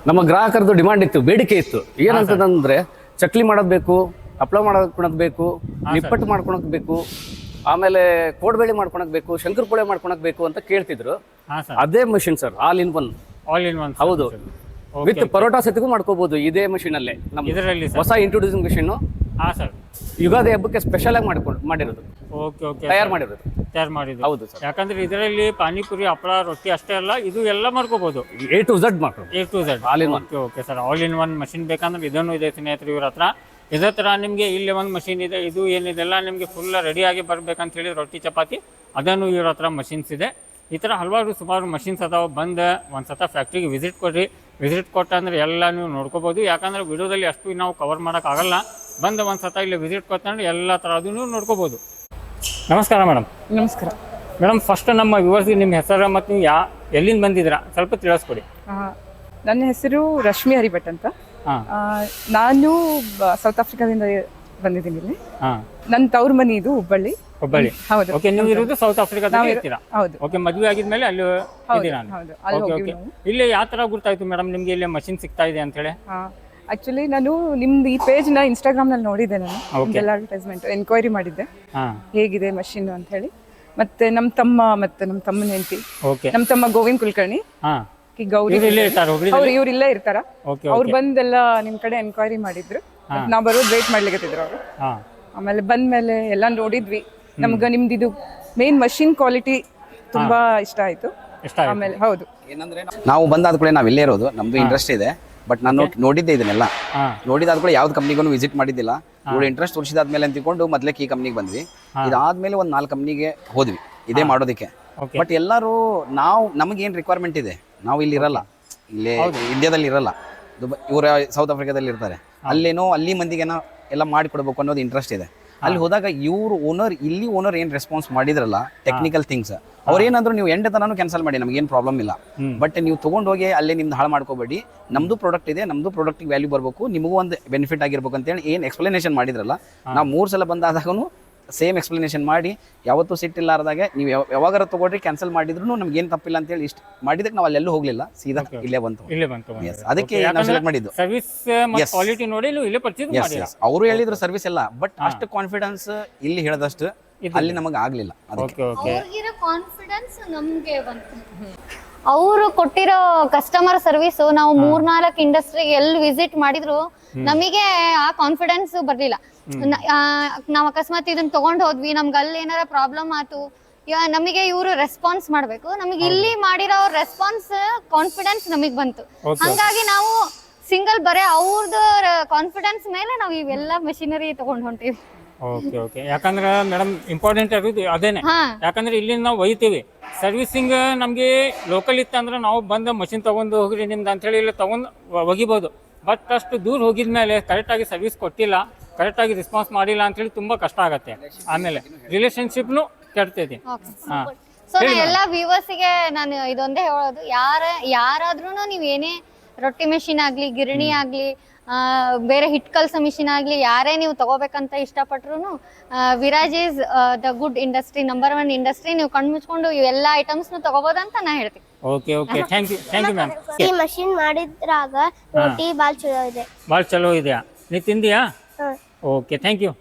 ನಮ್ಮ ಗ್ರಾಹಕರದ್ದು ಡಿಮಾಂಡ್ ಇತ್ತು, ಬೇಡಿಕೆ ಇತ್ತು. ಏನಂತಂದ್ರೆ ಚಕ್ಲಿ ಮಾಡೋದ್ ಬೇಕು, ಹಪ್ಪಳ ಮಾಡ್ಕೊಳಕ್ ಬೇಕು, ನಿಪ್ಪಟ್ಟು ಮಾಡ್ಕೊಳಕ್ ಬೇಕು, ಆಮೇಲೆ ಕೋಡ್ಬೇಳೆ ಮಾಡ್ಕೊಳಕ್ ಬೇಕು, ಶಂಕರಪೊಳೆ ಮಾಡ್ಕೊಳಕ್ ಬೇಕು ಅಂತ ಕೇಳ್ತಿದ್ರು. ಅದೇ machine sir, all in one. ಹೌದು, ವಿತ್ ಪರೋಟಾ ಸತಿಗೂ ಮಾಡ್ಕೋಬಹುದು ಇದೇ ಮಷಿನ್ ಅಲ್ಲೇ. ಇದರಲ್ಲಿ ಹೊಸ ಇಂಟ್ರೊಡ್ಯೂಸಿಂಗ್ ಮಷಿನ್ ಯುಗಾದಿ ಹಬ್ಬಕ್ಕೆ ಸ್ಪೆಷಲ್ ಆಗಿ ಮಾಡಿರೋದು. ತಯಾರು ಮಾಡಿರೋದು. ಹೌದು ಸರ್. ಯಾಕಂದ್ರೆ ಇದರಲ್ಲಿ ಪಾನಿಪುರಿ, ಹಪ್ಪಳ, ರೊಟ್ಟಿ ಅಷ್ಟೇ ಅಲ್ಲ, ಇದು ಎಲ್ಲ ಮಾಡ್ಕೋಬಹುದು. A to Z ಮಾಡ್ಕೊಂಡು. A to Z all in one. Okay sir, all in one machine ಬೇಕಂದ್ರೆ ಇದನ್ನು ಇದೆ ಸ್ನೇಹಿತರೆ ಇವ್ರ ಹತ್ರ. ಇದೇ ತರ ನಿಮ್ಗೆ ಇಲ್ಲಿ ಒಂದು ಮಷಿನ್ ಇದೆ. ಇದು ಏನಿದೆಲ್ಲ ನಿಮ್ಗೆ ಫುಲ್ ರೆಡಿ ಆಗಿ ಬರ್ಬೇಕಂತ ಹೇಳಿ ರೊಟ್ಟಿ ಚಪಾತಿ ಅದನ್ನು ಇವ್ರ ಹತ್ರ ಮಷಿನ್ಸ್ ಇದೆ. ಈ ಥರ ಹಲವಾರು ಸುಮಾರು ಮಷಿನ್ಸ್ ಅದಾವೆ. ಬಂದು ಒಂದ್ಸತ ಫ್ಯಾಕ್ಟ್ರಿಗೆ ವಿಸಿಟ್ ಕೊಡ್ರಿ. ವಿಸಿಟ್ ಕೊಟ್ಟಂದ್ರೆ ಎಲ್ಲ ನೀವು ನೋಡ್ಕೋಬೋದು. ಯಾಕಂದ್ರೆ ವಿಡಿಯೋದಲ್ಲಿ ಅಷ್ಟು ನಾವು ಕವರ್ ಮಾಡೋಕ್ಕಾಗಲ್ಲ. ಬಂದು ಒಂದ್ಸತ ಇಲ್ಲಿ ವಿಸಿಟ್ ಕೊಟ್ಟಂದ್ರೆ ಎಲ್ಲ ಥರದ್ದು ನೀವು ನೋಡ್ಕೋಬೋದು. ನಮಸ್ಕಾರ ಮೇಡಮ್. ನಮಸ್ಕಾರ ಮೇಡಮ್. ಫಸ್ಟ್ ನಮ್ಮ ವ್ಯೂವರ್ಸ್ಗೆ ನಿಮ್ಮ ಹೆಸರು ಮತ್ತು ನೀವು ಎಲ್ಲಿಂದ ಬಂದಿದ್ದೀರಾ ಸ್ವಲ್ಪ ತಿಳಿಸ್ಕೊಡಿ. ನನ್ನ ಹೆಸರು ರಶ್ಮಿ ಹರಿಭಟ್ ಅಂತ. ಹಾ ನಾನು ಸೌತ್ ಆಫ್ರಿಕಾದಿಂದ ಬಂದಿದ್ದೀನಿ ಇಲ್ಲಿ. ಹಾ ನನ್ನ ತವ್ರ ಮನೆ ಇದು ಹುಬ್ಬಳ್ಳಿ. ಹುಬ್ಬಳ್ಳಿ. ಹೌದು. ಓಕೆ, ನೀವು ಇರೋದು ಸೌತ್ ಆಫ್ರಿಕಾದಲ್ಲಿ ಇರ್ತೀರಾ? ಹೌದು ಓಕೆ, ಮದುವೆ ಆಗಿದ್ಮೇಲೆ ಅಲ್ಲಿ ಇದ್ದೀರಾ? ಹೌದು, ಅಲ್ಲಿ ಓಕೆ ಹೋಗಿವಿ ಓಕೆ. ನಾವು. ಇಲ್ಲಿ ಯಾವ ತರ ಗೊತ್ತಾಯ್ತು ಮೇಡಮ್ ನಿಮ್ಗೆ ಇಲ್ಲಿ ಮಷಿನ್ ಸಿಗ್ತಾ ಇದೆ ಅಂತ ಹೇಳಿ? ಆಕ್ಚುಲಿ ನಾನು ನಿಮ್ದು ಈ ಪೇಜ್ನ ಇನ್ಸ್ಟಾಗ್ರಾಮ್ನಲ್ಲಿ ನೋಡಿದ್ದೆ. ನಾನು ನಿಮ್ದೆಲ್ಲ ಅಡ್ವರ್ಟೈಸ್ಮೆಂಟ್ ಎನ್ಕ್ವೈರಿ ಮಾಡಿದ್ದೆ ಹಾ ಹೇಗಿದೆ ಮಷಿನ್ ಅಂತ ಹೇಳಿ. ಮತ್ತೆ ನಮ್ಮ ತಮ್ಮ ಮತ್ತೆ ನಮ್ಮ ತಮ್ಮನ ಹೆಂಡತಿ, ಓಕೆ. ನಮ್ಮ ತಮ್ಮ ಗೋವಿಂದ್ ಕುಲಕರ್ಣಿ, ಹಾ ಗೌರಿ, ಇವ್ರು ಇಲ್ಲೇ ಇರ್ತಾರೆ ಹುಬ್ಳಿ? ಇವ್ರು ಇಲ್ಲೇ ಇರ್ತಾರ. ಓಕೆ ಅವ್ರು ಬಂದೆಲ್ಲ ನಿಮ್ ಕಡೆ ಎನ್ಕ್ವೈರಿ ಮಾಡಿದ್ರು. ನಾವ್ ಬರೋದು ವೇಟ್ ಮಾಡ್ಲಿಕತ್ತಿದ್ರು ಅವ್ರು. ಹಾ ಆಮೇಲೆ ಬಂದ್ಮೇಲೆ ಎಲ್ಲ ನೋಡಿದ್ವಿ. ನಮ್ಗೆ ನಿಮ್ದು ಇದು ಮೇನ್ ಮಷಿನ್ ಕ್ವಾಲಿಟಿ ತುಂಬಾ ಇಷ್ಟ ಆಯ್ತು. ಇಷ್ಟ ಆಯ್ತು? ಆಮೇಲೆ ಹೌದು, ಏನಂದ್ರೆ ನಾವು ಬಂದಾದ ಕೂಡ ನಾವು ಇಲ್ಲೇ ಇರೋದು, ನಮ್ದು ಇಂಟ್ರೆಸ್ಟ್ ಇದೆ. ಬಟ್ ನಾನು ನೋಡಿದ್ದೆ ಇದನ್ನೆಲ್ಲ. ಹಾ ನೋಡಿದಾದ ಕೂಡ ಯಾವ್ದು ಕಂಪ್ನಿಗೂ ವಿಸಿಟ್ ಮಾಡಿದ್ದಿಲ್ಲ. ಇವ್ರು ಇಂಟ್ರೆಸ್ಟ್ ತೋರಿಸಿದಾದ್ಮೇಲೆ ಅಂತಿಕೊಂಡು ಮೊದಲೇ ಈ ಕಂಪ್ನಿಗೆ ಬಂದ್ವಿ. ಇದಾದ್ಮೇಲೆ ಒಂದು 4 ಕಂಪ್ನಿಗೆ ಹೋದ್ವಿ ಇದೇ ಮಾಡೋದಕ್ಕೆ. ಓಕೆ. ಬಟ್ ಎಲ್ಲರೂ ನಮಗೇನು ರಿಕ್ವೈರ್ಮೆಂಟ್ ಇದೆ, ನಾವು ಇಲ್ಲಿ ಇರಲ್ಲ, ಇಲ್ಲೇ ಇಂಡಿಯಾದಲ್ಲಿ ಇರಲ್ಲ, ಇವ್ರ ಸೌತ್ ಆಫ್ರಿಕಾದಲ್ಲಿ ಇರ್ತಾರೆ. ಅಲ್ಲಿ ಮಂದಿಗೆನೋ ಎಲ್ಲ ಮಾಡಿಕೊಡ್ಬೇಕು ಅನ್ನೋದು ಇಂಟ್ರೆಸ್ಟ್ ಇದೆ. ಅಲ್ಲಿ ಹೋದಾಗ ಇವ್ರು ಇಲ್ಲಿ ಓನರ್ ಏನು ರೆಸ್ಪಾನ್ಸ್ ಮಾಡಿದ್ರಲ್ಲ ಟೆಕ್ನಿಕಲ್ ಥಿಂಗ್ಸ್, ಅವ್ರೇನಾದ್ರು ನೀವು ಎಂಡ್ ತನೂ ಕ್ಯಾನ್ಸಲ್ ಮಾಡಿ, ನಮಗೇನು ಪ್ರಾಬ್ಲಮ್ ಇಲ್ಲ. ಬಟ್ ನೀವು ತೊಗೊಂಡು ಹೋಗಿ ಅಲ್ಲೇ ನಿಮ್ದು ಹಾಳು ಮಾಡ್ಕೋಬೇಡಿ. ನಮ್ದು ಪ್ರಾಡಕ್ಟ್ ಇದೆ, ನಮ್ದು ಪ್ರಾಡಕ್ಟಿಗೆ ವ್ಯಾಲ್ಯೂ ಬರಬೇಕು, ನಿಮಗೂ ಒಂದು ಬೆನಿಫಿಟ್ ಆಗಿರ್ಬೇಕು ಅಂತೇಳಿ ಏನು ಎಕ್ಸ್ಪ್ಲನೇಷನ್ ಮಾಡಿದ್ರಲ್ಲ, ನಾವು 3 ಸಲ ಬಂದಾಗೂ ಸೇಮ್ ಎಕ್ಸ್ಪ್ಲನೇಷನ್ ಮಾಡಿ, ಯಾವತ್ತೂ ಸಿಟ್ಟಿಲ್ಲಾರ್ದಾಗೆ ನೀವು ಯಾವಾಗಾರ ತೊಗೊಳ್ರಿ, ಕ್ಯಾನ್ಸಲ್ ಮಾಡಿದ್ರು ನಮ್ಗೇನು ತಪ್ಪಿಲ್ಲ ಅಂತೇಳಿ ಇಷ್ಟು ಮಾಡಿದಕ್ಕೆ ನಾವು ಅಲ್ಲೆಲ್ಲೂ ಹೋಗಲಿಲ್ಲ, ಸೀದಾ ಇಲ್ಲೇ ಬಂತು. ಇಲ್ಲೇ ಬಂತು. Yes, ಅದಕ್ಕೆ ನಾವು ಸೆಲೆಕ್ಟ್ ಮಾಡಿದ್ದು. ಸರ್ವಿಸ್ ಮತ್ತು ಕ್ವಾಲಿಟಿ ನೋಡಿ ನೀವು ಇಲ್ಲೇ ಪರ್ಚೇಸ್ ಮಾಡಿರಾ? ಅವರು ಹೇಳಿದ್ರು ಸರ್ವಿಸ್ ಎಲ್ಲ, ಬಟ್ ಅಷ್ಟು ಕಾನ್ಫಿಡೆನ್ಸ್ ಇಲ್ಲಿ ಹೇಳಿದಷ್ಟು ಅಲ್ಲಿ ನಮಗೆ ಆಗ್ಲಿಲ್ಲ. ಅದಕ್ಕೆ ಓಕೆ ಓಕೆ. ಅವ್ರಿಗಿರೋ ಕಾನ್ಫಿಡೆನ್ಸ್ ನಮ್ಗೆ ಬಂತು. ಅವರು ಕೊಟ್ಟಿರೋ ಕಸ್ಟಮರ್ ಸರ್ವಿಸ್ ನಾವು 3-4 ಇಂಡಸ್ಟ್ರಿಗೆ ಎಲ್ಲಿ ವಿಸಿಟ್ ಮಾಡಿದ್ರು ನಮಗೆ ಆ ಕಾನ್ಫಿಡೆನ್ಸ್ ಬರ್ಲಿಲ್ಲ. ನಾವ್ ಅಕಸ್ಮಾತ್ ಇದನ್ನ ತಗೊಂಡ್ ಹೋದ್ವಿ, ನಮ್ಗೆ ಅಲ್ಲಿ ಏನಾರ ಪ್ರಾಬ್ಲಮ್ ಆಯ್ತು, ನಮಗೆ ಇವರು ರೆಸ್ಪಾನ್ಸ್ ಮಾಡ್ಬೇಕು. ನಮಗೆ ಇಲ್ಲಿ ಮಾಡಿರೋ ರೆಸ್ಪಾನ್ಸ್ ಕಾನ್ಫಿಡೆನ್ಸ್ ನಮಗ್ ಬಂತು. ಹಂಗಾಗಿ ನಾವು ಸಿಂಗಲ್ ಬರೇ ಅವ್ರದ್ದು ಕಾನ್ಫಿಡೆನ್ಸ್ ಮೇಲೆ ನಾವು ಇವೆಲ್ಲ ಮೆಷಿನರಿ ತಗೊಂಡ್ ಹೊಂಟಿವಿ. Okay okay. ಯಾಕಂದ್ರೆ ಮೇಡಮ್ ಇಂಪಾರ್ಟೆಂಟ್ ಆಗೋದು ಅದೇನೆ. ಯಾಕಂದ್ರೆ ಇಲ್ಲಿ ನಾವು ಒಯ್ತೀವಿ, ಸರ್ವಿಸಿಂಗ್ ನಮಗೆ ಲೋಕಲ್ ಇತ್ತಂದ್ರೆ ನಾವು ಬಂದು ಮಷಿನ್ ತಗೊಂಡು ಹೋಗ್ರಿ ನಿಮ್ದು ಅಂತೇಳಿ ಇಲ್ಲಿ ತಗೊಂಡು ಒಗಿಬೋದು. ಬಟ್ ಅಷ್ಟು ದೂರ ಹೋಗಿದ್ಮೇಲೆ ಕರೆಕ್ಟಾಗಿ ಸರ್ವಿಸ್ ಕೊಟ್ಟಿಲ್ಲ, ಕರೆಕ್ಟಾಗಿ ರೆಸ್ಪಾನ್ಸ್ ಮಾಡಿಲ್ಲ ಅಂತೇಳಿ ತುಂಬಾ ಕಷ್ಟ ಆಗತ್ತೆ. ಆಮೇಲೆ ರಿಲೇಶನ್ಶಿಪ್ನು ಕೆಡ್ತೈತಿ. ಸೊ ನಾ ಎಲ್ಲ ವ್ಯೂವರ್ಸಿಗೆ ನಾನು ಇದೊಂದೇ ಹೇಳೋದು, ಯಾರಾದ್ರೂ ನೀವು ಏನೇ ರೊಟ್ಟಿ ಮೆಷಿನ್ ಆಗ್ಲಿ, ಗಿರಣಿ ಆಗ್ಲಿ, ಬೇರೆ ಹಿಟ್ ಕಲ್ಸೋ ಮಿಷಿನ್ ಆಗ್ಲಿ, ಯಾರೇ ನೀವು ತಗೋಬೇಕಂತ ಇಷ್ಟಪಟ್ರು Viraj is the good industry, number 1 industry. ನೀವು ಕಣ್ಣು ಮುಚ್ಕೊಂಡು ಇವೆಲ್ಲ ಐಟಮ್ಸ್ನು ತಗೋಬೋದಂತ ನಾ ಹೇಳ್ತೀನಿ. Okay okay, thank you ma'am. ಈ ಮಷಿನ್ ಮಾಡಿದ್ರಾಗ ರೋಟಿ ಭಾಳ ಚಲೋ ಇದೆ. ಭಾಳ ಚಲೋ ಇದೆಯಾ? ನೀ ತಿಂದಿಯಾ? Okay, thank you.